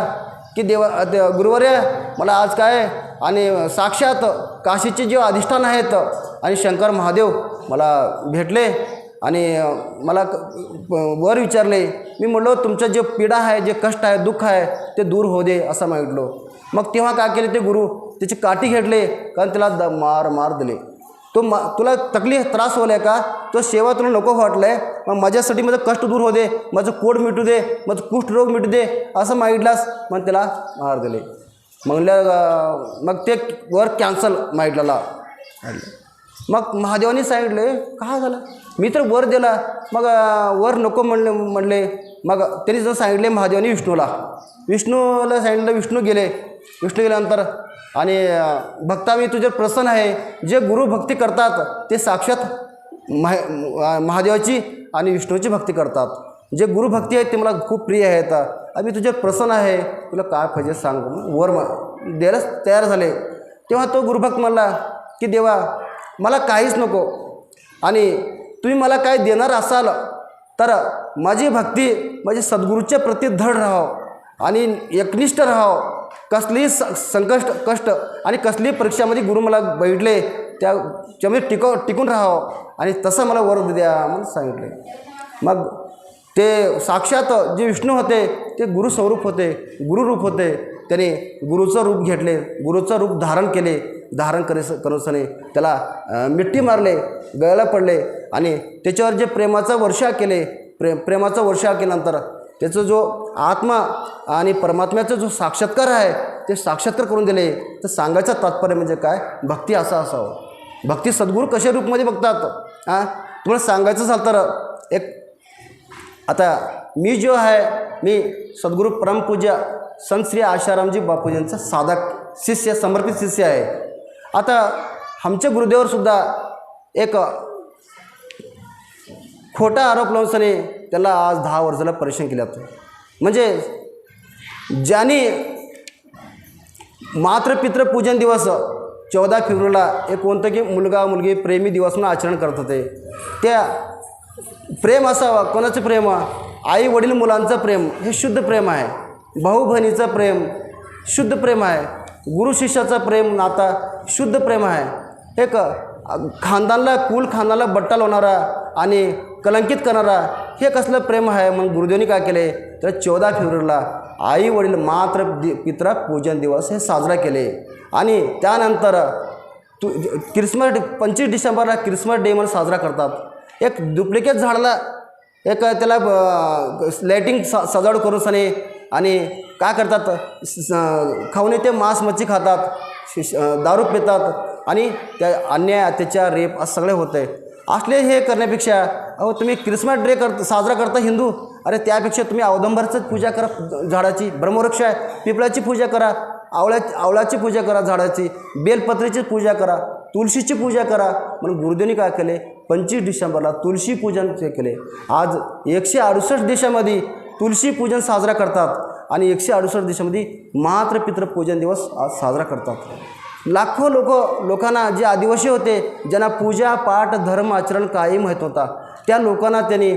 की गुरुवर्य मला आज काय, आणि साक्षात काशीचे जे अधिष्ठान आहेत आणि शंकर महादेव मला भेटले आणि मला वर विचारले. मी म्हटलो तुमचं जे पीडा आहे, जे कष्ट आहे, दुःख आहे ते दूर होऊ दे असं मागितलो. मग तेव्हा काय केले ते गुरु, त्याची काठी घेतले, कारण त्याला मार दिले. तुला तकलीफ त्रास होलाय का, तो सेवा तुला नको वाटलं आहे, मग माझ्यासाठी माझं कष्ट दूर होऊ दे, माझं कोड मिटू दे, माझं कुष्ठरोग मिटू दे असं मागितलास, मग त्याला मार दिले. मग ते वर कॅन्सल मागितलेला. मग महादेवानी सांगितले काय झालं, मी तर वर दिला, मग वर नको म्हणले. मग त्यांनी जर सांगितले महादेवानी विष्णूला सांगितलं. विष्णू गेल्यानंतर आणि भक्ता मी तुझे प्रसन्न आहे. जे गुरु भक्ती करतात ते साक्षात महादेवाची आणि विष्णूची भक्ती करतात. जे गुरुभक्ती आहेत ते मला खूप प्रिय आहेत. आम्ही तुझे प्रसन्न आहे, तुला काय पाहिजे सांग. वर द्यायला तयार झाले. तेव्हा तो गुरुभक्त म्हणला की देवा मला काहीच नको, आणि तुम्ही मला काय देणार असाल तर माझी भक्ती माझ्या सद्गुरूच्या प्रती धड राहाव आणि एकनिष्ठ राहाव. कसलीही कष्ट आणि कसलीही परीक्षामध्ये गुरु मला बैठले त्याच्यामध्ये टिकून राहावं, आणि तसं मला वर द्या म्हणून सांगितले. मग ते साक्षात जे विष्णू होते ते गुरुस्वरूप होते, गुरुरूप होते. त्याने गुरुचं रूप घेतले, गुरुचं रूप धारण करूसने त्याला मिठी मारले, गळ्याला पडले, आणि त्याच्यावर जे प्रेमाचा वर्षा केले, प्रेमाचा वर्षा केल्यानंतर त्याचा जो आत्मा आणि परमात्म्याचा जो साक्षात्कार आहे ते साक्षात्कार करून दिले. तर सांगायचं तात्पर्य म्हणजे काय, भक्ती असं असावं. भक्ती सद्गुरू कशा रूपमध्ये बघतात तुम्हाला सांगायचं झालं तर एक आता मी जो आहे मी सद्गुरू परमपूज्य संत श्री आशारामजी बापूजींचा साधक शिष्य, समर्पित शिष्य आहे. आता आमच्या गुरुदेवावरसुद्धा एक खोटा आरोप लावूनसने त्याला आज 10 वर्षाला परेशान केलं जातं. म्हणजे ज्यांनी मातृपितृ पूजन दिवस 14 फेब्रुवारीला एक कोणतं की मुलगा मुलगी प्रेमी दिवस म्हणून आचरण करत होते. त्या प्रेम असावं, कोणाचं प्रेम, आई वडील मुलांचं प्रेम हे शुद्ध प्रेम आहे. भाऊ बहिणीचं प्रेम शुद्ध प्रेम आहे. गुरु शिष्याचं प्रेम नाता शुद्ध प्रेम आहे. एक खानदानाला बट्टा लावणारा आणि कलंकित करणारा हे कसलं प्रेम आहे. मग गुरुदेवांनी काय केले तर 14 फेब्रुवारीला आई वडील मात्र पितृ पूजन दिवस हे साजरा केले. आणि त्यानंतर क्रिसमस 25 डिसेंबरला क्रिसमस डे म्हणून साजरा करतात. एक डुप्लिकेट झाडाला एक त्याला लाईटिंग सजावट करून सने आणि काय करतात खाऊन ते मांस मच्छी खातात, दारू पितात आणि त्या अन्याय अत्याचार रेप असं सगळे होते. असले हे करण्यापेक्षा तुम्ही क्रिसमस डे साजरा करता हिंदू, अरे त्यापेक्षा तुम्ही अवदंबरचंच पूजा करा झाडाची. ब्रह्मवृक्ष आहे पिपळाची पूजा करा, आवळाची पूजा करा, झाडाची बेलपत्रीची पूजा करा, तुळशीची पूजा करा. म्हणून गुरुदेवांनी काय केले 25 डिसेंबरला तुळशी पूजन केले. आज 168 देशामध्ये तुळशी पूजन साजरा करतात आणि 168 देशामध्ये मात्र पितृपूजन दिवस आज साजरा करतात. लाखो लोकांना जे आदिवासी होते ज्यांना पूजा पाठ धर्म आचरण काही माहीत होता त्या लोकांना त्यांनी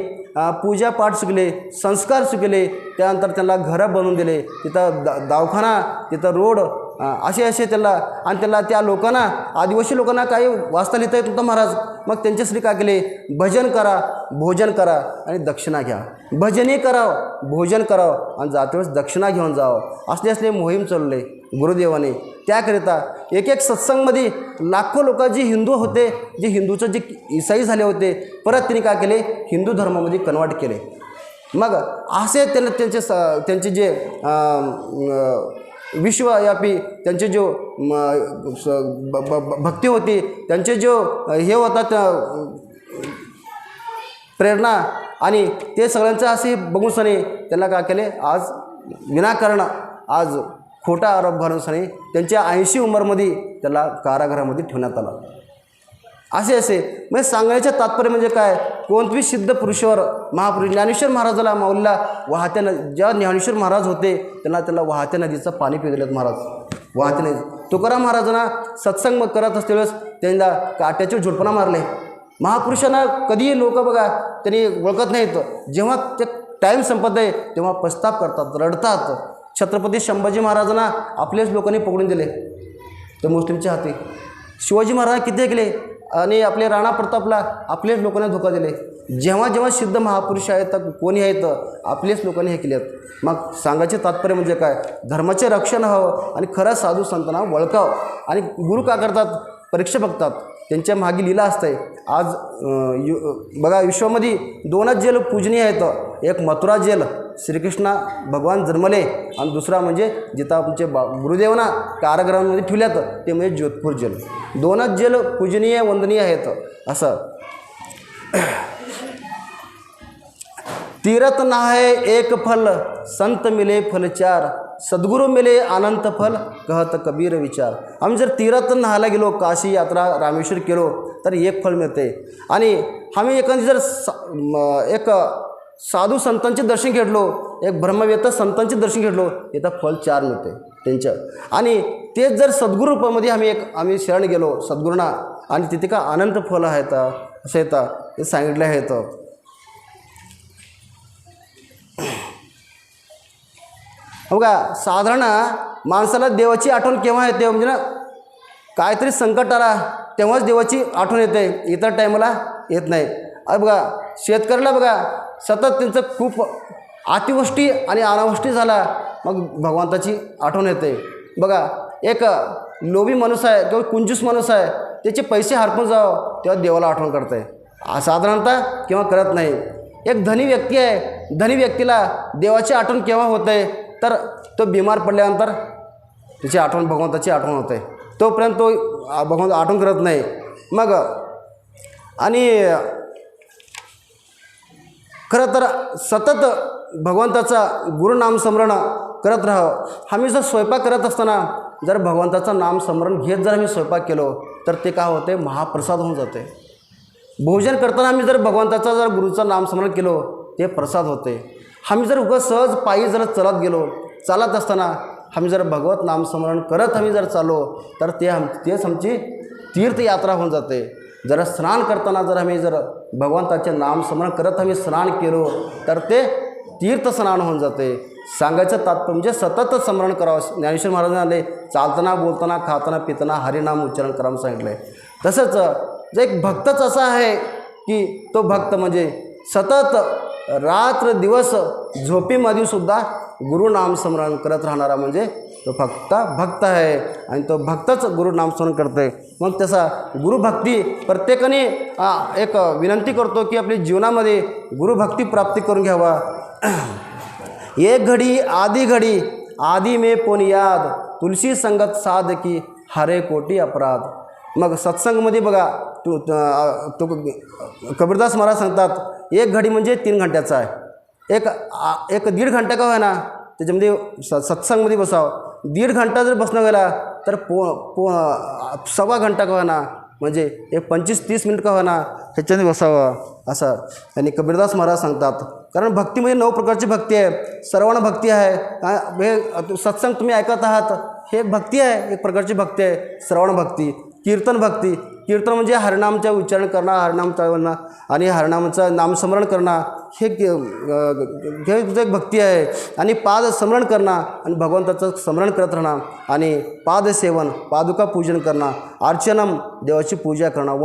पूजा पाठ शिकले, संस्कार शिकले. त्यानंतर त्यांना घरं बनवून दिले, तिथं दवाखाना, तिथं रोड असे त्याला. आणि त्याला त्या लोकांना आदिवासी लोकांना काही वाचता लिहिता येत नव्हतं महाराज. मग त्यांच्यासाठी काय केले भजन करा, भोजन करा आणि दक्षिणा घ्या. भजनही करावं, भोजन करावं आणि जातेवेळेस दक्षिणा घेऊन जावं असले मोहीम चालले गुरुदेवाने. त्याकरिता एक सत्संगमध्ये लाखो लोक जे हिंदू होते, जे हिंदूचं जे ईसाई झाले होते, परत त्यांनी काय केले हिंदू धर्मामध्ये कन्वर्ट केले. मग असे त्यांचे जे विश्वव्यापी त्यांचे जो भक्ती होती, त्यांचे जो हे होतात प्रेरणा, आणि ते सगळ्यांचं असे बघून सने त्यांना काय केले आज विनाकारण आज खोटा आरोप घालून सने त्यांच्या 80 उंमरमध्ये त्याला कारागृहामध्ये ठेवण्यात आला. असे म्हणजे सांगण्याचं तात्पर्य म्हणजे काय, कोणतेही सिद्ध पुरुषावर महापुरुष ज्ञानेश्वर महाराजाला माऊलीला वाहत्या ज्या ज्ञानेश्वर महाराज होते त्यांना वाहत्या नदीचं पाणी पिलेलं महाराज, वाहत्या नदी. तुकाराम महाराजांना सत्संग करत असते वेळेस त्यांना काट्याचे झोडपणा मारले. महापुरुषांना कधीही लोक बघा त्यांनी ओळखत नाहीत, जेव्हा ते टाईम संपत आहे तेव्हा पश्चाताप करतात, रडतात. छत्रपती संभाजी महाराजांना आपल्याच लोकांनी पकडून दिले तर मुस्लिमच्या हाती. शिवाजी महाराज किती केले आणि आपले राणा प्रतापला आपल्याच लोकांनी धोका दिले. जेव्हा जेव्हा सिद्ध महापुरुष आहेत कोणी आहेत आपल्याच लोकांनी हे केलेत. मग सांगायचे तात्पर्य म्हणजे काय, धर्माचे रक्षण हवं आणि खऱ्या साधू संतांना वळखावं. आणि गुरु का करतात, परीक्षा बघतात, त्यांच्या मागे लीला असते. आज बघा विश्वामध्ये दोनच जेल पूजनीय आहेत, एक मथुरा जेल श्रीकृष्ण भगवान जन्मले आणि दुसरा म्हणजे जिथं आमचे गुरुदेवांना कारागृहामध्ये ठेवल्यात ते म्हणजे जोधपूर जेल. दोनच जेल पूजनीय वंदनीय आहेत. असं तीरथ नाहे एक फल संत मिले फल चार, सद्गुरू मिले अनंत फल कहत कबीर विचार. आम्ही जर तीर्थ नाहायला गेलो, काशी यात्रा रामेश्वर केलो तर एक फल मिळते. आणि आम्ही एखादी जर एक साधू संतांचे दर्शन घेतलो, एक ब्रह्मवेत्ता संतांचे दर्शन घेतलो, इथं फल 4 मिळते त्यांचं. आणि तेच जर सद्गुरू रूपामध्ये आम्ही शरण गेलो सद्गुरूंना आणि तिथे का अनंत फल आहेत असं येतं हे सांगितले आहेत. बघा साधारण माणसाला देवाची आठवण केव्हा येते म्हणजे ना काहीतरी संकट आला तेव्हाच देवाची आठवण येते, इतर टायमाला येत नाही. बघा शेतकऱ्याला बघा सतत त्यांचं खूप अतिवृष्टी आणि अनावृष्टी झाला मग भगवंताची आठवण येते. बघा एक लोभी माणूस आहे किंवा कुंजूस माणूस आहे, त्याचे पैसे हरपून जावं तेव्हा देवाला आठवण करते, साधारणतः किंवा करत नाही. एक धनी व्यक्ती आहे, धनी व्यक्तीला देवाची आठवण केव्हा होते तर तो बिमार पडल्यानंतर त्याची आठवण भगवंताची आठवण होते, तोपर्यंत तो भगवंत आठवण करत नाही. मग आणि खरं तर सतत भगवंताचा गुरुनामस्मरण करत राहावं. आम्ही जर स्वयंपाक करत असताना जर भगवंताचं नामस्मरण घेत जर आम्ही स्वयंपाक केलो तर ते काय होते, महाप्रसाद होऊन जाते. भोजन करताना आम्ही जर भगवंताचा जर गुरुचं नामस्मरण केलो ते प्रसाद होते. आम्ही जर उगाच सहज पायी जर चलत गेलो, चालत असताना आम्ही जर भगवत नामस्मरण करत आम्ही जर चाललो तर तेच आमची तीर्थयात्रा होऊन जाते. जर स्नान करताना जर आम्ही जर भगवंताचे नामस्मरण करत आम्ही स्नान केलो तर ते तीर्थस्नान होऊन जाते. सांगायचं तात्पर्य म्हणजे सतत स्मरण करावं. ज्ञानेश्वर महाराजांनी चालताना बोलताना खाताना पिताना हरिनाम उच्चारण करावं सांगितलं आहे. तसंच जे एक भक्तच असा आहे की तो भक्त म्हणजे सतत रात्र दिवस झोपेमध्ये सुद्धा गुरुनामस्मरण करत राहणारा म्हणजे तो फक्त भक्त आहे आणि तो भक्तच गुरुनामस्मरण करते. मग तसा गुरुभक्ती प्रत्येकाने एक विनंती करतो की आपल्या जीवनामध्ये गुरुभक्ती प्राप्ती करून घ्यावा. एक घडी आधी में पुन याद, तुलसी संगत साध की हरे कोटी अपराध. मग सत्संगमध्ये बघा तो कबीरदास महाराज सांगतात एक घडी म्हणजे 3 घंट्याचा आहे, एक 1.5 घंटा का होईना त्याच्यामध्ये सत्संगमध्ये बसावं. 1.5 घंटा जर बसणं गेला तर सव्वा घंटा का होईना म्हणजे एक 25-30 मिनिट का होईना ह्याच्याने बसावं असं आणि कबीरदास महाराज सांगतात. कारण भक्तीमध्ये 9 प्रकारची भक्ती आहे. श्रवण भक्ती आहे, हे सत्संग तुम्ही ऐकत आहात हे एक भक्ती आहे, एक प्रकारची भक्ती आहे श्रवण भक्ती. कीर्तन भक्ती, कीर्तन म्हणजे हरिनामचं उच्चारण करणं, हरिनामचं म्हणणं आणि हरिनामचं नामस्मरण करणं हे एक भक्ती आहे. आणि पाद स्मरण करणं आणि भगवंताचं स्मरण करत राहणं आणि पादसेवन पादुका पूजन करणं, अर्चनम देवाची पूजा करणं,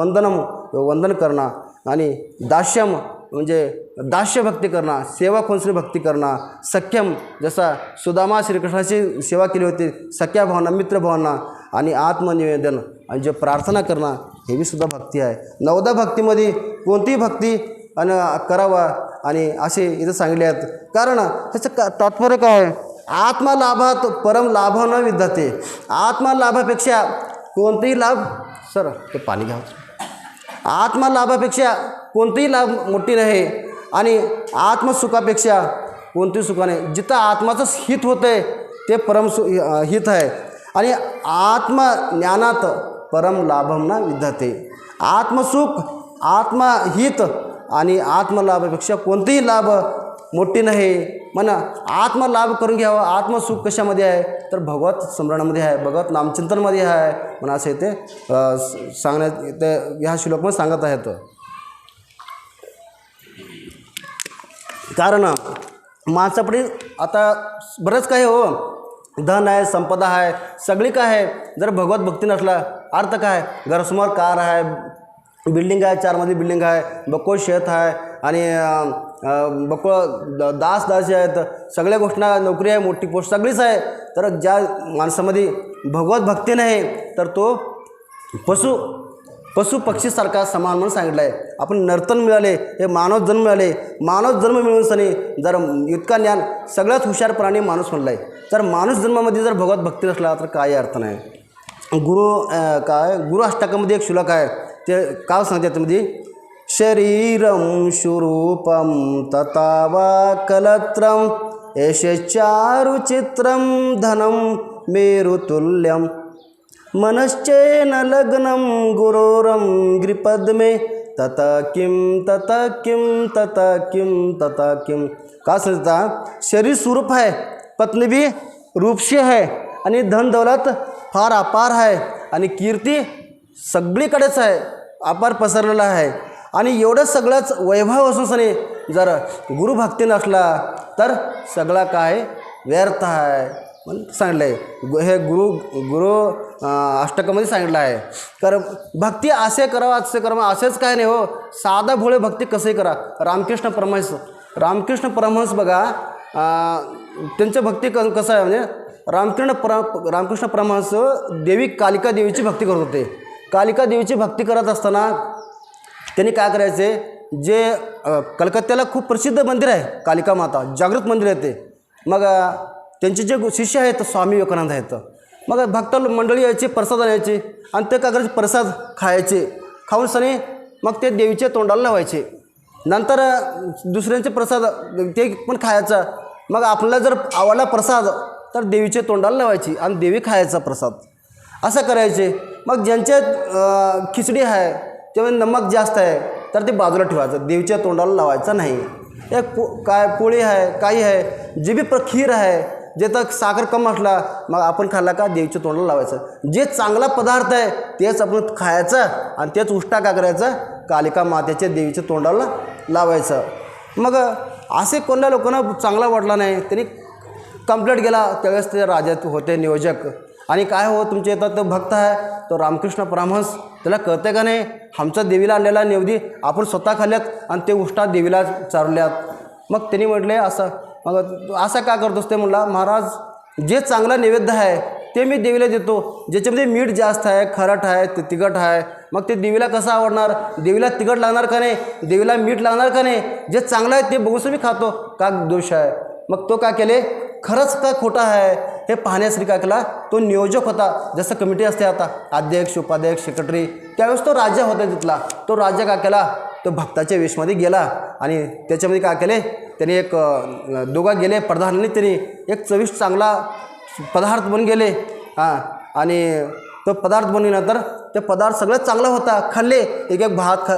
वंदन करणं आणि दास्यम म्हणजे दास्य भक्ती करणं, सेवा खोंसरी भक्ती करणं, सख्यम जसा सुदामा श्रीकृष्णाची सेवा केली होती सख्या भावना मित्र भावना आणि आत्मनिवेदन आणि जे प्रार्थना करणं हे बी सुद्धा भक्ती आहे. 9 भक्तीमध्ये कोणतीही भक्ती करावा आणि असे इथं सांगले आहेत. कारण ह्याचं तात्पर्य काय आहे, आत्मलाभात परम लाभ न विद्यते. आत्मलाभापेक्षा कोणतेही लाभ सर ते पाणी घ्या. आत्मलाभापेक्षा कोणतेही लाभ मोठी नाही आणि आत्मसुखापेक्षा कोणतेही सुख नाही. जिथं आत्माचं हित होतं आहे ते परम हित आहे आणि आत्मज्ञानात परम लाभम न विद्यते. आत्मसुख, आत्महित आणि आत्मलाभापेक्षा कोणतेही लाभ मोठी नाही. म्हणा आत्मलाभ करून घ्यावा. आत्मसुख कशामध्ये आहे तर भगवत स्मरणामध्ये आहे, भगवत नामचिंतनमध्ये आहे म्हणा असे ते सांगण्यात ते ह्या श्लोकमध्ये सांगत आहेत. कारण माणसापुढे आता बरंच काही हो, धन आहे, संपदा आहे, सगळी काय आहे, जर भगवत भक्ती नसला अर्थ काय. घरासमोर कार आहे, बिल्डिंग आहे, 4 मजली बिल्डिंग आहे, बकोळ शेत आहे आणि बकोळ दासी आहेत, सगळ्या गोष्टींना नोकरी आहे, मोठी पोस्ट सगळीच आहे. तर ज्या माणसामध्ये भगवत भक्ती नाही तर तो पशु पक्षीसारखा समान म्हणून सांगितलं आहे. आपण नर्तन मिळाले, हे मानव जन्म मिळाले, मानव जन्म मिळून सनी जर इतका ज्ञान सगळ्यात हुशार प्राणी माणूस म्हणला आहे. तर माणूस जन्मामध्ये जर भगवत भक्ती नसला तर काही अर्थ नाही. गुरु अष्टकामध्ये एक श्लोक आहे, ते काय सांगते त्यामध्ये, शरीरम शुरूपम तथा वा कलत्रम एषे चारुचित्रम धनम मेरुतुल्यम मनश्चेन लग्नम गुरोरम ग्रिपद्मे तत किम तत किम तत किम तत किम. का सांगता, शरीर स्वरूप आहे, पत्नी भी रूपशी आहे आणि धन दौलत फार अपार आहे आणि कीर्ती सगळीकडेच आहे, अपार पसरलेला आहे. आणि एवढं सगळंच वैभव असूनसने जर गुरुभक्ती नसला तर सगळा काय व्यर्थ आहे म्हणून सांगितलं आहे. हे गुरु अष्टकामध्ये सांगितलं आहे. कारण भक्ती असे करावं, असे करावं असेच काय नाही हो, साधा भोळे भक्ती कसंही करा. रामकृष्ण परमहंस बघा, त्यांच्या भक्ती कसं आहे म्हणजे रामकृष्ण परमहंस देवी कालिका देवीची भक्ती करत होते. कालिका देवीची भक्ती करत असताना त्यांनी काय करायचे, जे कलकत्त्याला खूप प्रसिद्ध मंदिर आहे कालिका माता, जागृत मंदिर आहे ते. मग त्यांचे जे शिष्य आहेत स्वामी विवेकानंद आहेत, मग भक्त मंडळी यायची, प्रसाद आणायचे आणि ते काय करायचे, प्रसाद खायचे. खाऊन सनी मग ते देवीच्या तोंडाला लावायचे. नंतर दुसऱ्यांचे प्रसाद ते पण खायचा. मग आपल्याला जर आवडला प्रसाद तर देवीचे तोंडाला लावायची आणि देवी खायचा प्रसाद, असं करायचे. मग ज्यांच्यात खिचडी आहे त्यामुळे नमक जास्त आहे तर ते बाजूला ठेवायचं, देवीच्या तोंडाला लावायचं नाही. एक काय पोळी आहे, काही आहे, जे बी खीर आहे, जे तर साखर कम असला मग आपण खाल्ला का देवीच्या तोंडाला लावायचं. जे चांगला पदार्थ आहे तेच आपण खायचं आणि तेच उष्टा का करायचं, कालिका मातेच्या देवीच्या तोंडाला लावायचं. मग असे कोणत्या लोकांना चांगला वाटला नाही, त्यांनी कंप्लेंट केला. त्यावेळेस ते राजात होते नियोजक, आणि काय हो तुमच्या इथं तो भक्त आहे तो रामकृष्ण परमहंस, त्याला कळते का नाही, आमच्या देवीला आणलेला निवेदी आपण स्वतः खाल्ल्यात आणि ते उष्टा देवीला चारल्यात. मग त्यांनी म्हटले असं, मग असं का करतोस ते म्हणला, महाराज जे चांगला नैवेद्य आहे ते मी देवीला देतो, ज्याच्यामध्ये मीठ जास्त आहे, खारट आहे, ते तिखट आहे, मग ते देवीला कसं आवडणार, देवीला तिखट लागणार का नाही, देवीला मीठ लागणार का नाही, जे चांगलं आहे ते बघून मी खातो, का दोष आहे. मग तो काय केले, खरंच का खोटा आहे हे पाहण्यासाठी काय केला, तो नियोजक होता. जसं कमिटी असते आता, अध्यक्ष उपाध्यक्ष सेक्रेटरी, त्यावेळेस तो राजा होता तिथला. तो राजा काय केला, तो भक्ताच्या वेशमध्ये गेला आणि त्याच्यामध्ये काय केले, त्याने एक दोघं गेले प्रधानांनी, त्यांनी एक चविष्ट चांगला पदार्थ बनून गेले. हां, आणि तो पदार्थ बनवल्यानंतर ते पदार्थ सगळं चांगला होता, खाल्ले. एक भात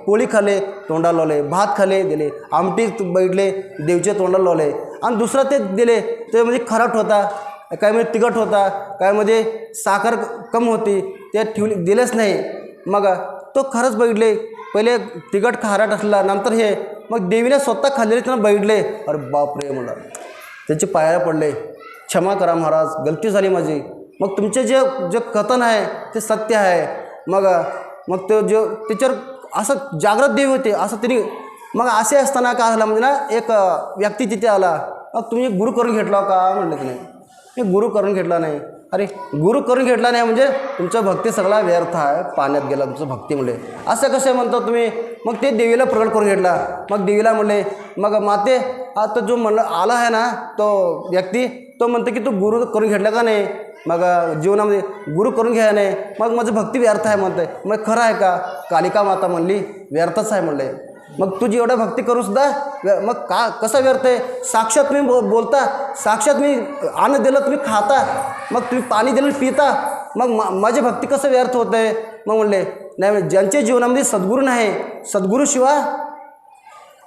पोळी खाल्ले, तोंडाला लावले, भात खाल्ले दिले, आमटी बैठले देवीच्या तोंडाला लावले, आणि दुसरा ते दिले ते म्हणजे खारट होता, कायमध्ये तिखट होता, कायमध्ये साखर कम होती, ते दिलेच नाही. मग तो खरंच बघितले, पहिले तिखट खारट असला, नंतर हे, मग देवीने स्वतः खाल्लेले त्यांना बघितले. अरे बापरे म्हणलं, त्याचे पायाला पडले, क्षमा करा महाराज, गलती झाली माझी. मग तुमचे जे कथन आहे ते सत्य आहे. मग तो जो त्याच्यावर असं जागृत देवी होते असं त्यांनी. मग असे असताना काय झालं म्हणजे ना, एक व्यक्ती तिथे आला, मग तुम्ही गुरु करून घेतला का म्हणलं की नाही, मी गुरु करून घेतला नाही. अरे गुरु करून घेतला नाही म्हणजे तुमच्या भक्ती सगळा व्यर्थ आहे, पाण्यात गेला तुमचं भक्ती म्हणले. असं कसं म्हणतो तुम्ही. मग ते देवीला प्रकट करून घेतला. मग देवीला म्हणले, मग माते आता जो म्हणलं आला आहे ना तो व्यक्ती, तो म्हणतो की तू गुरु करून घेतला का नाही, मग जीवनामध्ये गुरु करून घ्या नाही, मग माझं भक्ती व्यर्थ आहे म्हणते. मग खरं आहे का, कालिका माता म्हणली व्यर्थच आहे म्हणले. मग तुझी एवढं भक्ती करूसुद्धा मग का कसं व्यर्थ आहे. साक्षात तुम्ही बोलता, साक्षात मी अन्न दिलं तुम्ही खाता, मग तुम्ही पाणी दिलं पिता, मग माझी भक्ती कसं व्यर्थ होत आहे? मग म्हणले नाही, ज्यांच्या जीवनामध्ये सद्गुरू नाही, सद्गुरूशिवाय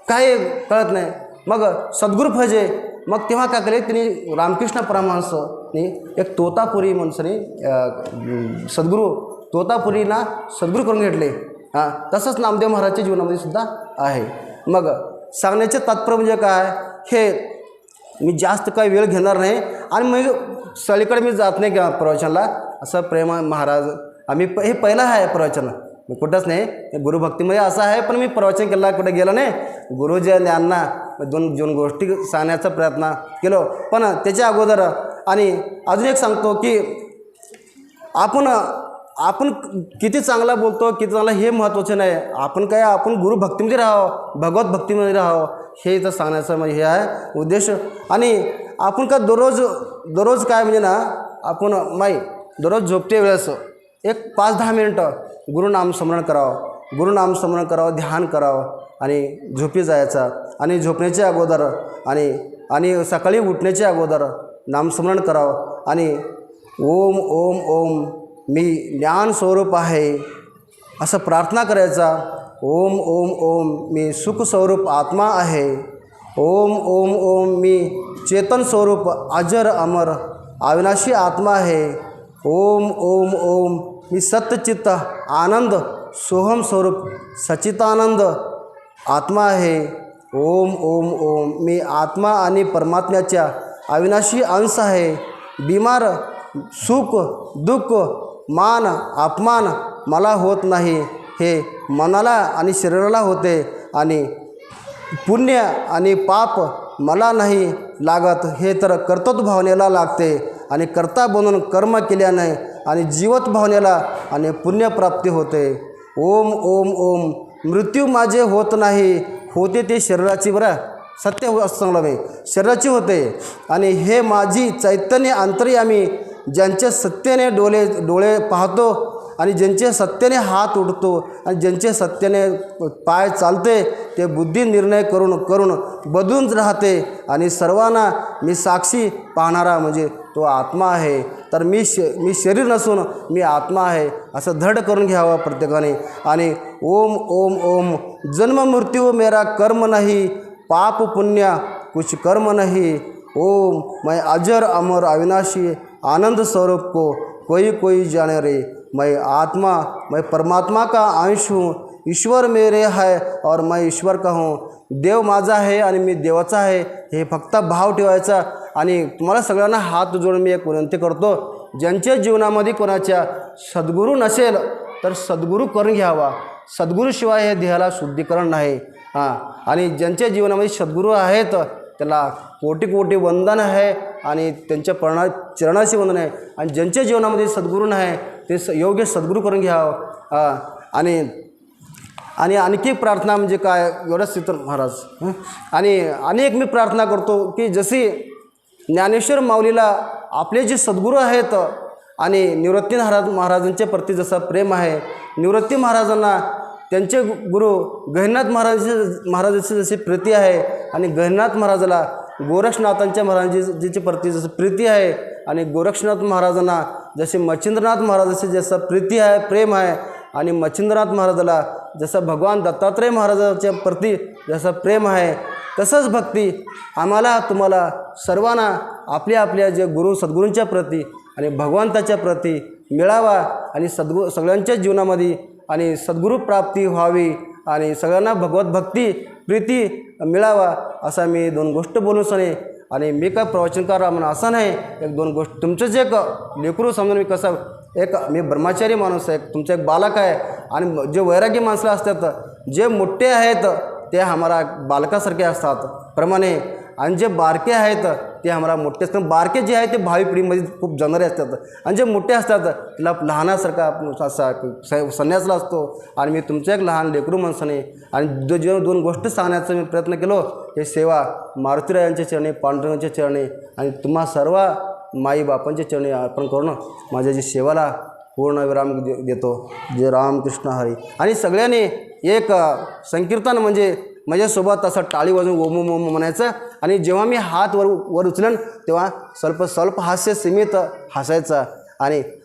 काय कळत नाही, मग सद्गुरू भजे. मग तेव्हा काय केले त्यांनी, रामकृष्ण परमहंसनी एक तोतापुरी माणसाने सद्गुरू तोतापुरीला सद्गुरू करून घेतले. हां, तसंच नामदेव महाराजच्या जीवनामध्ये सुद्धा आहे. मग सांगण्याचे तात्पर्य म्हणजे काय, हे मी जास्त काही वेळ घेणार नाही आणि मग सगळीकडे मी जात नाही का प्रवचनाला. असं प्रेम महाराज आम्ही हे पहिलं आहे प्रवचन, मी कुठंच नाही गुरुभक्तीमध्ये असं आहे, पण मी प्रवचन केला कुठे गेलो नाही. गुरुजनांना दोन गोष्टी सांगण्याचा प्रयत्न केलो. पण त्याच्या अगोदर आणि अजून एक सांगतो की आपण किती चांगला बोलतो, किती चांगला हे महत्त्वाचं नाही. आपण गुरुभक्तीमध्ये राहावं, भगवत भक्तीमध्ये राहावं, हे इथं सांगण्याचं म्हणजे हे आहे उद्देश. आणि आपण का दररोज काय म्हणजे ना, आपण दररोज झोपते वेळेस एक 5-10 मिनटं गुरुनामस्मरण करावं, ध्यान करावं आणि झोपी जायचा. आणि झोपण्याच्या अगोदर आणि सकाळी उठण्याच्या अगोदर नामस्मरण करावं. आणि ओम ओम ओम मी ज्ञान स्वरूप आहे असं प्रार्थना करायचा. ओम ओम ओम मी सुख स्वरूप आत्मा आहे. ओम ओम ओम मी चेतन स्वरूप अजर अमर अविनाशी आत्मा आहे. ओम ओम ओम मी सत्यचित्त आनंद सोहम स्वरूप सचितानंद आत्मा आहे. ओम ओम ओम मी आत्मा आणि परमात्म्याच्या अविनाशी अंश आहे. बिमार, सुख, दुःख, मान अपमान मला होत नाही, हे मनाला आणि शरीराला होते. आणि पुण्य आणि पाप मला नाही लागत, हे तर कर्तृत्व भावनेला लागते. आणि कर्ता बनून कर्म केल्याने आणि जीवत भावनेला आणि पुण्यप्राप्ती होते. ओम ओम ओम मृत्यू माझे होत नाही, होते ते शरीराची, बरं सत्य सांगलं मी, शरीराची होते. आणि हे माझी चैतन्य अंतर्यामी, ज्यांचे सत्याने डोळे पाहतो आणि ज्यांचे सत्याने हात उठतो आणि ज्यांचे सत्याने पाय चालते, ते बुद्धी निर्णय करून बदलून राहते. आणि सर्वांना मी साक्षी पाहणारा म्हणजे तो आत्मा आहे. तर मी शरीर नसून मी आत्मा आहे असं धड करून घ्यावं प्रत्येकाने. आणि ओम ओम ओम जन्म मृत्यू मेरा कर्म नहीं, पाप पुण्य कुछ कर्म नहीं. ओम मैं अजर अमर अविनाशी आनंद स्वरूप को कोई जाने रे. मैं परमात्मा का अंश हूँ, ईश्वर मेरे है और मैं ईश्वर का हूँ. देव माझा आहे आणि मी देवाचा आहे, हे फक्त भाव ठेवायचा. आणि तुम्हाला सगळ्यांना हात जोडून मी एक विनंती करतो, ज्यांच्या जीवनामध्ये कोणाच्या सद्गुरू नसेल तर सद्गुरू करून घ्यावा. सद्गुरूशिवाय हे देहाला शुद्धीकरण नाही. आणि ज्यांच्या जीवनामध्ये सद्गुरू आहेत त्याला कोटी कोटी वंदन आहे आणि त्यांच्या चरणाशी वंदन आहे. आणि ज्यांच्या जीवनामध्ये सद्गुरू नाही ते योग्य सद्गुरू करून घ्यावं. आणि आणखी प्रार्थना म्हणजे काय, एवढंच तर महाराज. आणि एक मी प्रार्थना करतो की जशी ज्ञानेश्वर माऊलीला आपले जे सद्गुरू आहेत आणि निवृत्ती महाराजांच्या प्रती जसं प्रेम आहे, निवृत्ती महाराजांना त्यांचे गुरु गहिनीनाथ महाराजांची जशी प्रीती आहे आणि गहिनीनाथ महाराजाला गोरक्षनाथांच्या महाराजांची प्रती जसं प्रीती आहे आणि गोरक्षनाथ महाराजांना जसे मच्छिंद्रनाथ महाराजांची जसं प्रीती आहे, प्रेम आहे आणि मच्छिंद्रनाथ महाराजाला जसं भगवान दत्तात्रय महाराजांच्या प्रती जसं प्रेम आहे, तसंच भक्ती आम्हाला तुम्हाला सर्वांना आपल्या जे सद्गुरूंच्या प्रती आणि भगवंताच्या प्रती मिळावा. आणि सगळ्यांच्या जीवनामध्ये आणि सद्गुरू प्राप्ती व्हावी आणि सगळ्यांना भगवत भक्ती प्रीती मिळावा असा मी 2 गोष्ट बोलून सने. आणि मी काय प्रवचनकार म्हणून असं नाही, 1-2 गोष्ट तुमचं जे एक लेकरू समजून मी कसं मी ब्रह्मचारी माणूस आहे, तुमचं एक बालक आहे. आणि जे वैरागी माणसं असतात, जे मोठे आहेत ते आम्हाला बालकासारखे असतात प्रमाणे, आणि जे बारके आहेत ते आम्हाला मोठे असतात. बारके जे आहेत ते भावी पिढीमध्ये खूप जणरे असतात आणि जे मोठे असतात तिला लहानासारखा असा संन्यासला असतो. आणि मी तुमचं एक लहान लेकरू माणसाने आणि जे 2 गोष्ट सांगण्याचा मी प्रयत्न केलो, हे सेवा मारुतीरायांच्या चरणी, पांडुरंगाच्या चरणी आणि तुम्हा सर्व माईबापांच्या चरणी अर्पण करून माझ्या जी सेवाला पूर्ण विराम देतो. जय रामकृष्ण हरी. आणि सगळ्यांनी एक संकीर्तन म्हणजे माझ्यासोबत असं टाळी वाजवून ओम ओम ओम म्हणायचं. आणि जेव्हा मी हात वर उचलन तेव्हा स्वल्प हास्य सीमित हसायचं. आणि